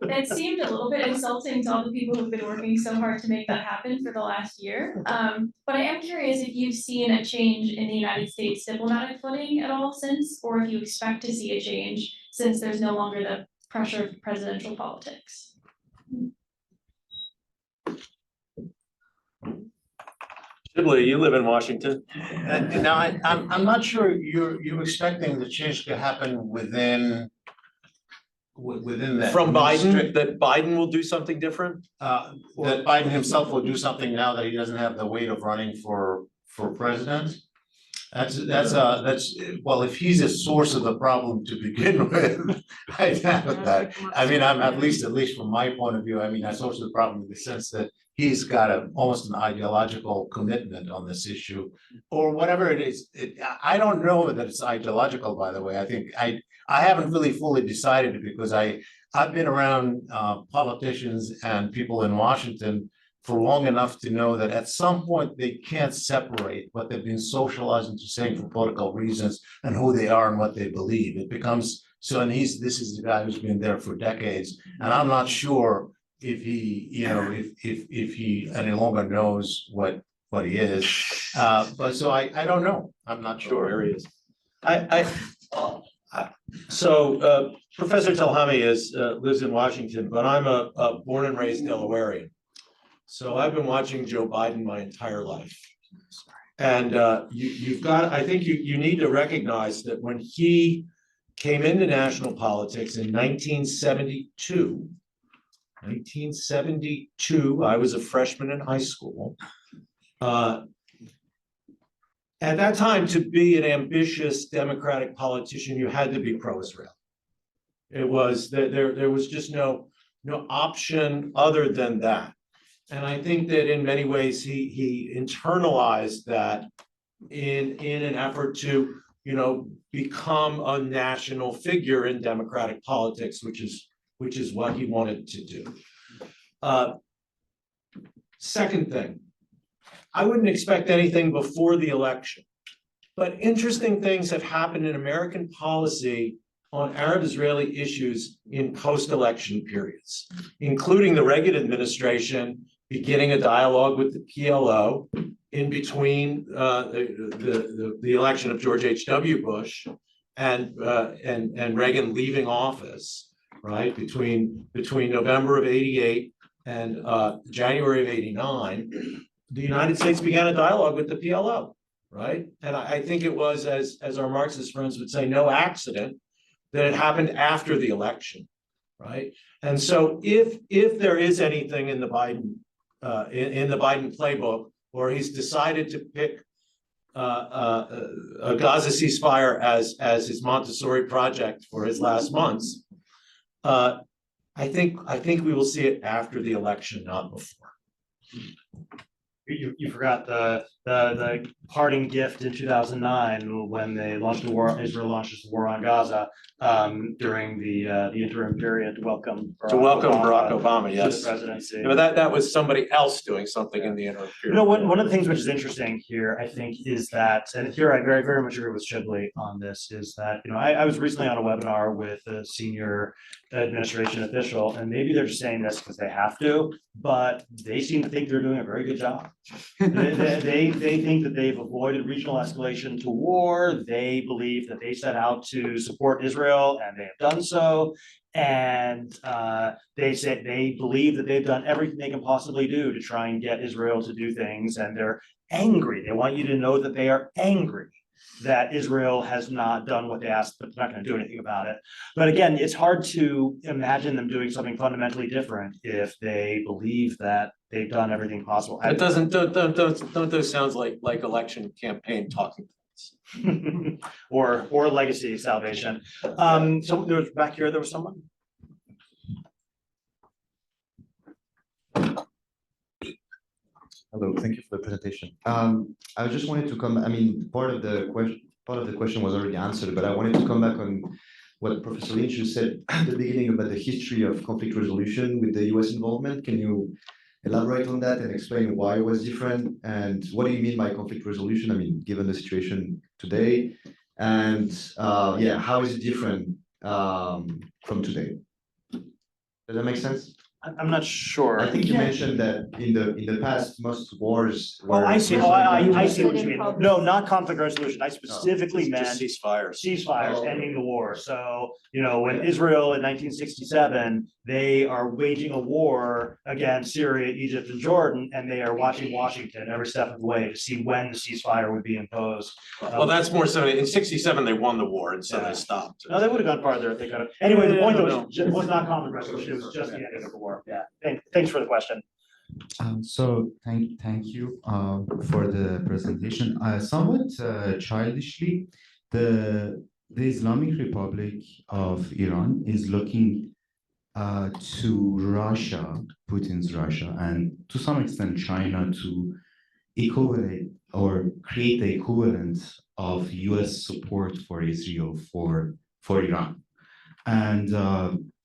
it seemed a little bit insulting to all the people who've been working so hard to make that happen for the last year. But I am curious if you've seen a change in the United States diplomatic footing at all since, or if you expect to see a change since there's no longer the pressure of presidential politics. Shibli, you live in Washington. Now, I'm not sure you're expecting the change to happen within that. From Biden, that Biden will do something different? That Biden himself will do something now that he doesn't have the weight of running for president? well, if he's a source of the problem to begin with, I doubt that. I mean, I'm at least from my point of view, I mean, a source of the problem in the sense that he's got almost an ideological commitment on this issue, or whatever it is. I don't know that it's ideological, by the way. I think I haven't really fully decided it because I've been around politicians and people in Washington for long enough to know that at some point they can't separate what they've been socialized into saying for political reasons and who they are and what they believe. It becomes so, and this is the guy who's been there for decades, and I'm not sure if he, if he any longer knows what he is. But so I don't know. I'm not sure. There he is. So Professor Telhami lives in Washington, but I'm a born and raised Delawarean. So I've been watching Joe Biden my entire life. And you've got, I think you need to recognize that when he came into national politics in 1972, I was a freshman in high school. At that time, to be an ambitious Democratic politician, you had to be pro-Israel. It was there was just no option other than that. And I think that in many ways he internalized that in an effort to, become a national figure in Democratic politics, which is what he wanted to do. Second thing, I wouldn't expect anything before the election, but interesting things have happened in American policy on Arab-Israeli issues in post-election periods, including the Reagan administration beginning a dialogue with the PLO in between the election of George H.W. Bush and Reagan leaving office, right? Between November of '88 and January of '89, the United States began a dialogue with the PLO, right? And I think it was, as our Marxist friends would say, no accident that it happened after the election, right? And so if there is anything in the Biden playbook, or he's decided to pick a Gaza ceasefire as his Montessori project for his last months, I think we will see it after the election, not before. You forgot the parting gift in 2009 when they launched the war. Israel launches the war on Gaza during the interim period to welcome Barack Obama, yes, to the presidency. But that was somebody else doing something in the interim period. One of the things which is interesting here, I think, is that, and here I very, very much agree with Shibley on this, is that, I was recently on a webinar with a senior administration official, and maybe they're just saying this because they have to, but they seem to think they're doing a very good job. They think that they've avoided regional escalation to war. They believe that they set out to support Israel, and they have done so. And they said they believe that they've done everything they can possibly do to try and get Israel to do things, and they're angry. They want you to know that they are angry that Israel has not done what they asked, but they're not going to do anything about it. But again, it's hard to imagine them doing something fundamentally different if they believe that they've done everything possible. It doesn't, don't those sounds like election campaign talking points? or legacy salvation. So there was back here, there was someone. Hello, thank you for the presentation. I just wanted to come, part of the question was already answered, but I wanted to come back on what Professor Lynch said at the beginning about the history of conflict resolution with the US involvement. Can you elaborate on that and explain why it was different? And what do you mean by conflict resolution? Given the situation today, and how is it different from today? Does that make sense? I'm not sure. I think you mentioned that in the past, most wars were. Oh, I see. I see what you mean. No, not conflict resolution. I specifically meant ceasefires, ending the war. So, when Israel in 1967, they are waging a war against Syria, Egypt, and Jordan, and they are watching Washington every step of the way to see when the ceasefire would be imposed. Well, that's more so. In '67, they won the war, and so they stopped. No, they would have gone farther if they could have. Anyway, the point was not conflict resolution. It was just the ending of the war. Yeah. Thanks for the question. So thank you for the presentation. Somewhat childishly, the Islamic Republic of Iran is looking to Russia, Putin's Russia, and to some extent China to equivalent or create the equivalent of US support for Israel for Iran. And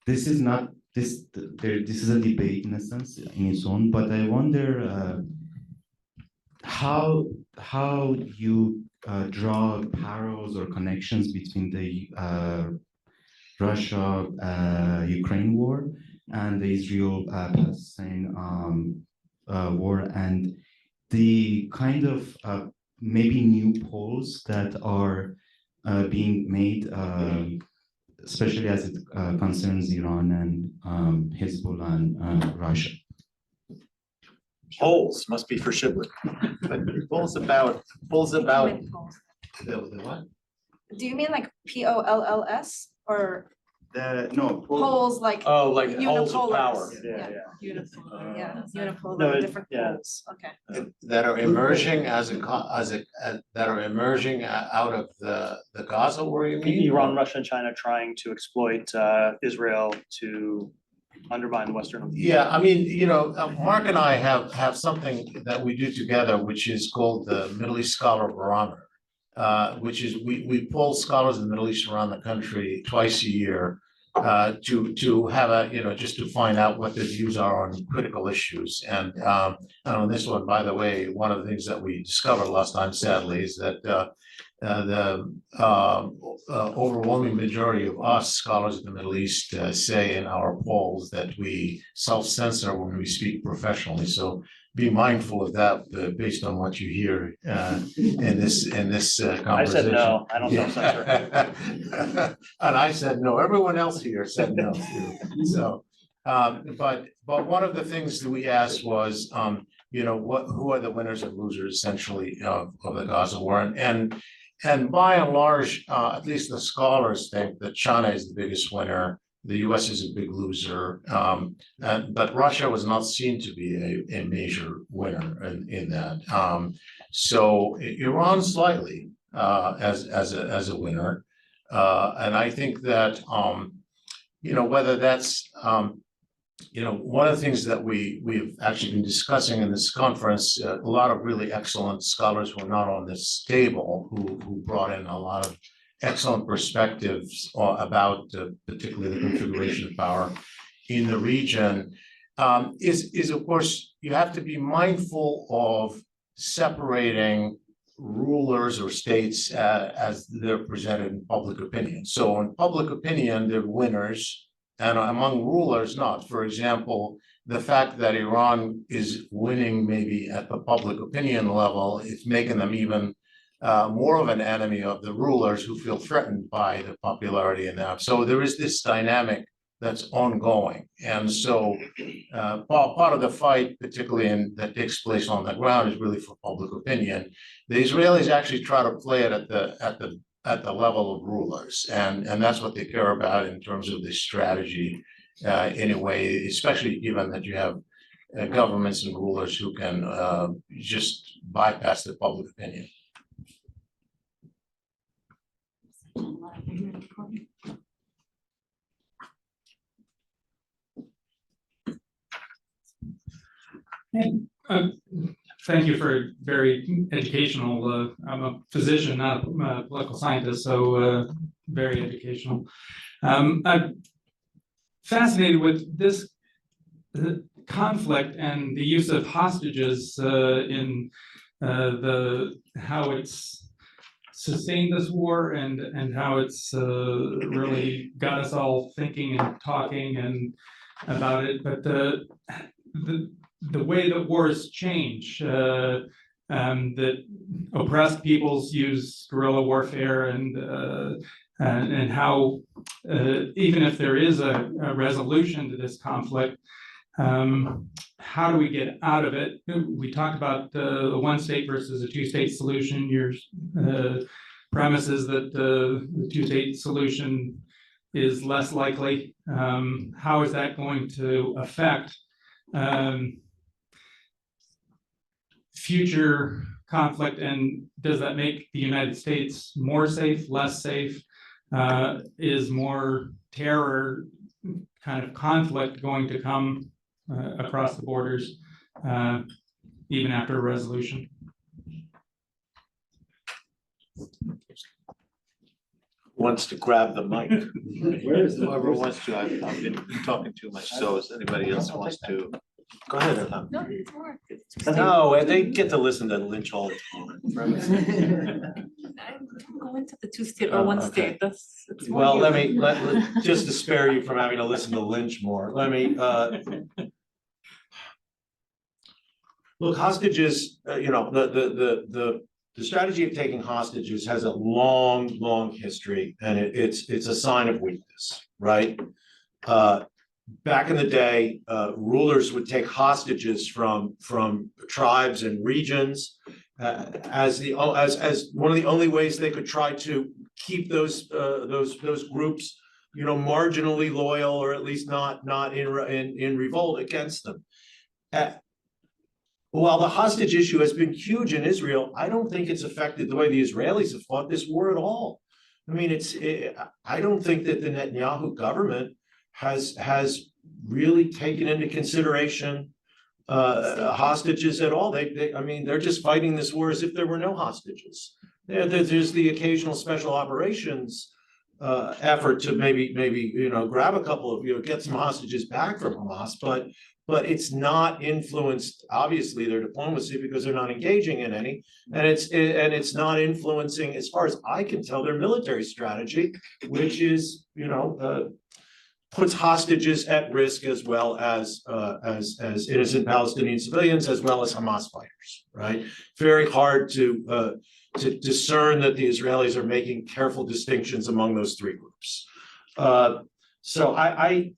this is not this is a debate in a sense in its own, but I wonder how you draw parallels or connections between the Russia Ukraine war and the Israel Palestine war, and the kind of maybe new poles that are being made, especially as it concerns Iran and Hezbollah and Russia. Polls must be for Shibboleth. Polls about the what? Do you mean like POLLS or No, poles like? Oh, like poles of Unipolars? power. Yeah, Unipolar. yeah, unipolar, No, different yeah. poles, okay. That are emerging that are emerging out of the Gaza war, you mean? Iran, Russia, and China trying to exploit Israel to undermine Western. Yeah, I mean, Mark and I have something that we do together, which is called the Middle East Scholar Barometer. Which is we poll scholars in the Middle East around the country twice a year to have just to find out what their views are on critical issues. And on this one, by the way, one of the things that we discovered last time, sadly, is that the overwhelming majority of us scholars in the Middle East say in our polls that we self-censor when we speak professionally. So be mindful of that based on what you hear in this conversation. I said no, I don't self-censor. And I said no, everyone else here said no too. So, but one of the things that we asked was, who are the winners and losers essentially of the Gaza war? And by and large, at least the scholars think that China is the biggest winner. The US is a big loser, but Russia was not seen to be a major winner in that. So Iran slightly as a winner, and I think that whether that's one of the things that we've actually been discussing in this conference, a lot of really excellent scholars were not on this table who brought in a lot of excellent perspectives about particularly the configuration of power in the region, is of course, you have to be mindful of separating rulers or states as they're presented in public opinion. So in public opinion, they're winners, and among rulers, not. For example, the fact that Iran is winning maybe at the public opinion level, it's making them even more of an enemy of the rulers who feel threatened by the popularity in that. So there is this dynamic that's ongoing. And so part of the fight, particularly that takes place on the ground, is really for public opinion. The Israelis actually try to play it at the level of rulers. And that's what they care about in terms of this strategy in a way, especially given that you have governments and rulers who can just bypass the public opinion. Thank you for very educational. I'm a physician, not a political scientist, so very educational. I'm fascinated with this conflict and the use of hostages in how it's sustained this war and how it's really got us all thinking and talking and about it. But the way that wars change, that oppressed peoples use guerrilla warfare and how even if there is a resolution to this conflict, how do we get out of it? We talked about the one state versus a two-state solution. Your premise is that the two-state solution is less likely. How is that going to affect future conflict, and does that make the United States more safe, less safe? Is more terror kind of conflict going to come across the borders even after a resolution? Wants to grab the mic. Whoever wants to, I've been talking too much, so if anybody else wants to, go ahead. Ilham. No, it's more. No, they get to listen to Lynch all the time. I'm going to the two-state or one Okay. state, it's more Well, you. just to spare you from having to listen to Lynch more, look, hostages, the strategy of taking hostages has a long history, and it's a sign of weakness, right? Back in the day, rulers would take hostages from tribes and regions as one of the only ways they could try to keep those groups, marginally loyal, or at least not in revolt against them. While the hostage issue has been huge in Israel, I don't think it's affected the way the Israelis have fought this war at all. I mean, I don't think that the Netanyahu government has really taken into consideration hostages at all. They're just fighting this war as if there were no hostages. There's the occasional special operations effort to maybe grab a couple of, get some hostages back from Hamas, but it's not influenced, obviously, their diplomacy, because they're not engaging in any, and it's not influencing, as far as I can tell, their military strategy, which is, puts hostages at risk, as well as innocent Palestinian civilians, as well as Hamas fighters, right? Very hard to discern that the Israelis are making careful distinctions among those three groups. So I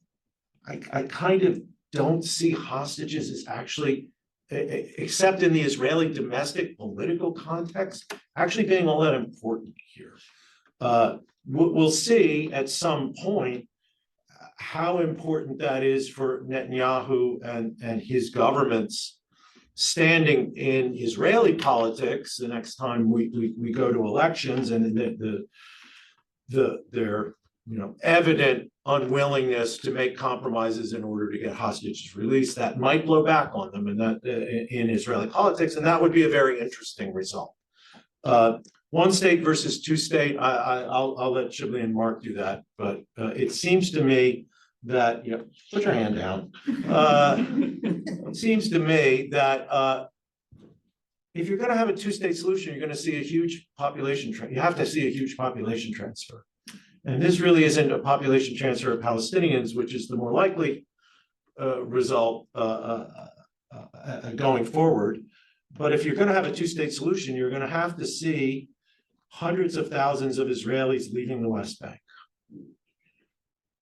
kind of don't see hostages as actually, except in the Israeli domestic political context, actually being all that important here. We'll see at some point how important that is for Netanyahu and his government's standing in Israeli politics the next time we go to elections, and their evident unwillingness to make compromises in order to get hostages released. That might blow back on them in Israeli politics, and that would be a very interesting result. One state versus two state, I'll let Shibli and Mark do that, but it seems to me that, put your hand down. It seems to me that if you're going to have a two-state solution, you're going to see a huge population you have to see a huge population transfer. And this really isn't a population transfer of Palestinians, which is the more likely result going forward. But if you're going to have a two-state solution, you're going to have to see hundreds of thousands of Israelis leaving the West Bank.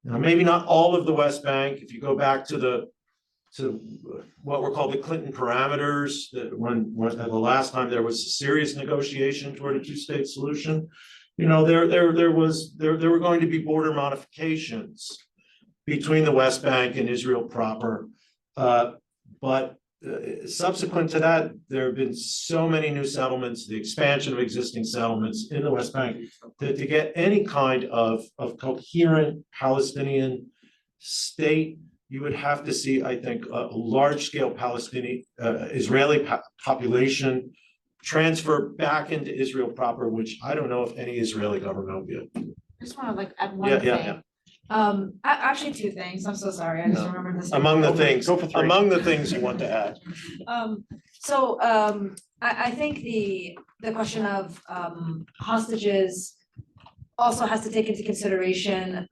Now, maybe not all of the West Bank. If you go back to what were called the Clinton parameters, that when the last time there was a serious negotiation toward a two-state solution, there were going to be border modifications between the West Bank and Israel proper. But subsequent to that, there have been so many new settlements, the expansion of existing settlements in the West Bank, that to get any kind of coherent Palestinian state, you would have to see, I think, a large-scale Palestinian Israeli population transfer back into Israel proper, which I don't know if any Israeli government will be able to do. I just want to add one thing. Actually, two things. I'm so sorry. I just remembered this. Among the things you want to add. I think the question of hostages also has to take into consideration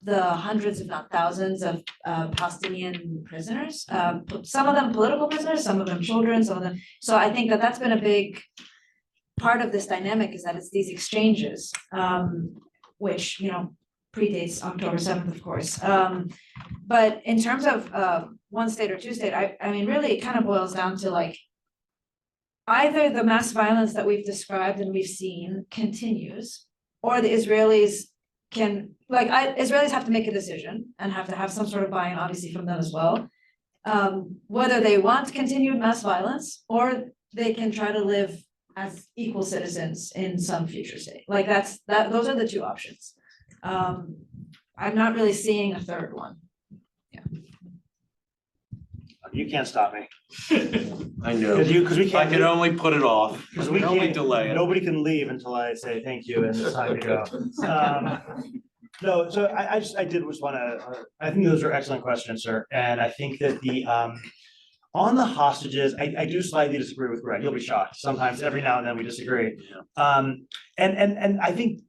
the hundreds, if not thousands, of Palestinian prisoners. Some of them political prisoners, some of them children, some of them. So I think that that's been a big part of this dynamic, is that it's these exchanges, which predates October 7th, of course. But in terms of one state or two state, I mean, really, it kind of boils down to either the mass violence that we've described and we've seen continues, or the Israelis Israelis have to make a decision and have to have some sort of buy-in, obviously, from them as well. whether they want continued mass violence or they can try to live as equal citizens in some future state. Like those are the two options. I'm not really seeing a third one. You can't stop me. I know. Because we I can't. can only put it off. I Because we can only can't, delay it. nobody can leave until I say thank you and it's time to go. No, so I did just wanna, I think those are excellent questions, sir, and I think that on the hostages, I do slightly disagree with Greg, you'll be shocked, sometimes every now and then we disagree. And I think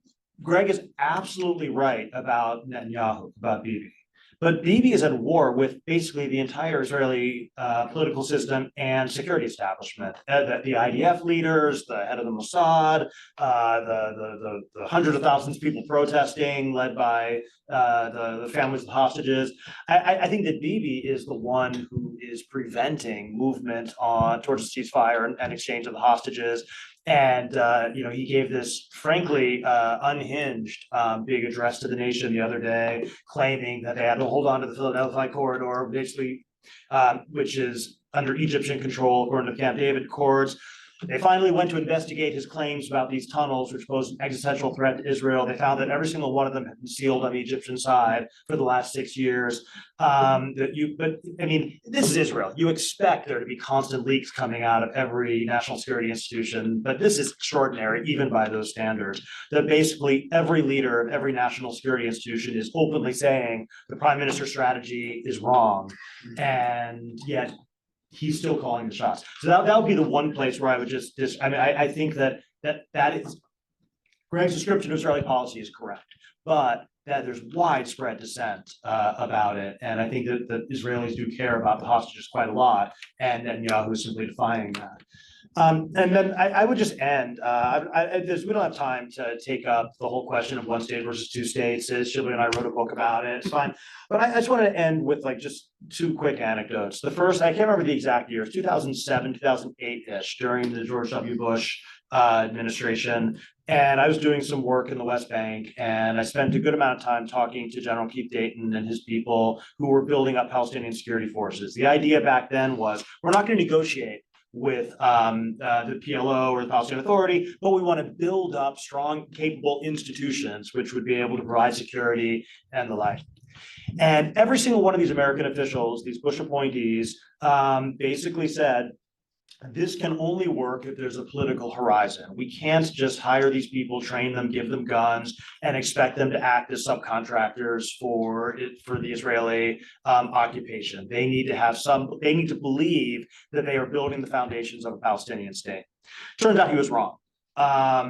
Greg is absolutely right about Netanyahu, about Bibi. But Bibi is at war with basically the entire Israeli political system and security establishment. The IDF leaders, the head of the Mossad, the hundreds of thousands of people protesting, led by the families of the hostages. I think that Bibi is the one who is preventing movement towards a ceasefire and exchange of the hostages. And he gave this frankly unhinged big address to the nation the other day, claiming that they had to hold on to the Philadelphia corridor, basically, which is under Egyptian control according to the Camp David Accords. They finally went to investigate his claims about these tunnels, which pose an existential threat to Israel. They found that every single one of them had been sealed on the Egyptian side for the last 6 years. But I mean, this is Israel. You expect there to be constant leaks coming out of every national security institution, but this is extraordinary, even by those standards. That basically every leader of every national security institution is openly saying the prime minister's strategy is wrong, and yet he's still calling the shots. So that would be the one place where I would I think that is Greg's description of Israeli policy is correct, but that there's widespread dissent about it. And I think that the Israelis do care about the hostages quite a lot, and Netanyahu is simply defying that. And then I would just end, we don't have time to take up the whole question of one state versus two states. Shibli and I wrote a book about it, it's fine. But I just wanted to end with like just two quick anecdotes. The first, I can't remember the exact years, 2007, 2008-ish, during the George W. Bush administration. And I was doing some work in the West Bank, and I spent a good amount of time talking to General Keith Dayton and his people who were building up Palestinian security forces. The idea back then was, we're not going to negotiate with the PLO or the Palestinian Authority, but we want to build up strong, capable institutions which would be able to provide security and the like. And every single one of these American officials, these Bush appointees, basically said, this can only work if there's a political horizon. We can't just hire these people, train them, give them guns, and expect them to act as subcontractors for the Israeli occupation. They need to believe that they are building the foundations of a Palestinian state. Turns out he was wrong.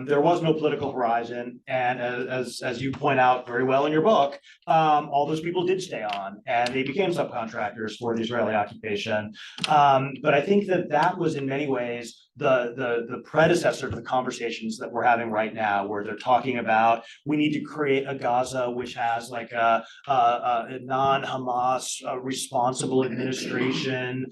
There was no political horizon, and as you point out very well in your book, all those people did stay on, and they became subcontractors for the Israeli occupation. But I think that was in many ways the predecessor to the conversations that we're having right now, where they're talking about we need to create a Gaza which has like a non-Hamas responsible administration.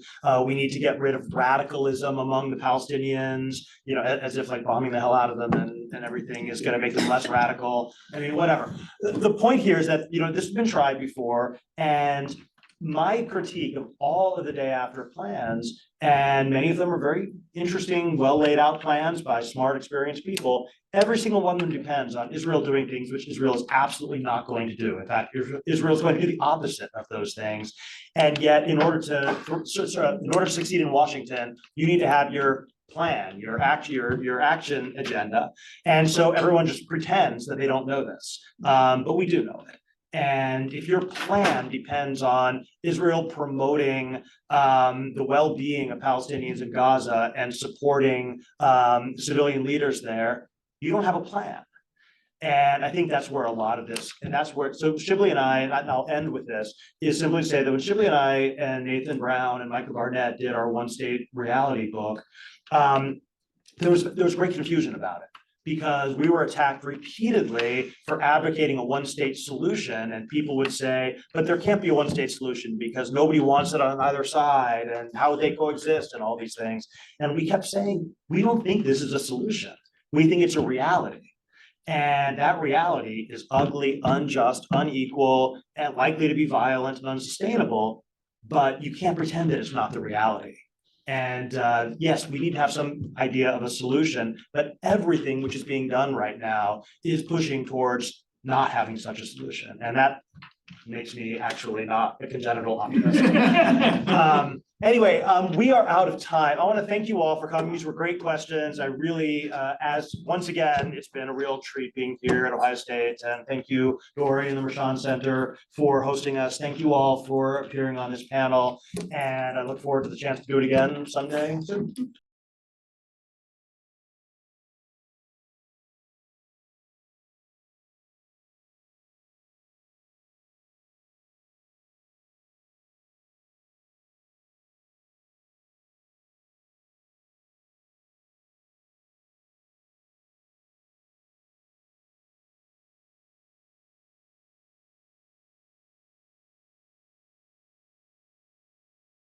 We need to get rid of radicalism among the Palestinians, as if like bombing the hell out of them and everything is going to make them less radical. I mean, whatever. The point here is that this has been tried before, and my critique of all of the day after plans, and many of them are very interesting, well laid out plans by smart, experienced people. Every single one of them depends on Israel doing things which Israel is absolutely not going to do. In fact, Israel is going to do the opposite of those things. And yet, in order to succeed in Washington, you need to have your plan, your action agenda. And so everyone just pretends that they don't know this, but we do know it. And if your plan depends on Israel promoting the well-being of Palestinians in Gaza and supporting civilian leaders there, you don't have a plan. And I think that's where a lot of this, and that's where, so Shibli and I'll end with this, is simply to say that when Shibli and I and Nathan Brown and Michael Barnett did our One State Reality book, there was great confusion about it, because we were attacked repeatedly for advocating a one-state solution, and people would say, but there can't be a one-state solution because nobody wants it on either side, and how would they coexist and all these things. And we kept saying, we don't think this is a solution. We think it's a reality. And that reality is ugly, unjust, unequal, and likely to be violent and unsustainable. but you can't pretend that it's not the reality. And yes, we need to have some idea of a solution, but everything which is being done right now is pushing towards not having such a solution. And that makes me actually not a congenital optimist. Anyway, we are out of time. I want to thank you all for coming. These were great questions. I really, once again, it's been a real treat being here at Ohio State. And thank you, Dory and the Mershon Center, for hosting us. Thank you all for appearing on this panel. And I look forward to the chance to do it again someday soon.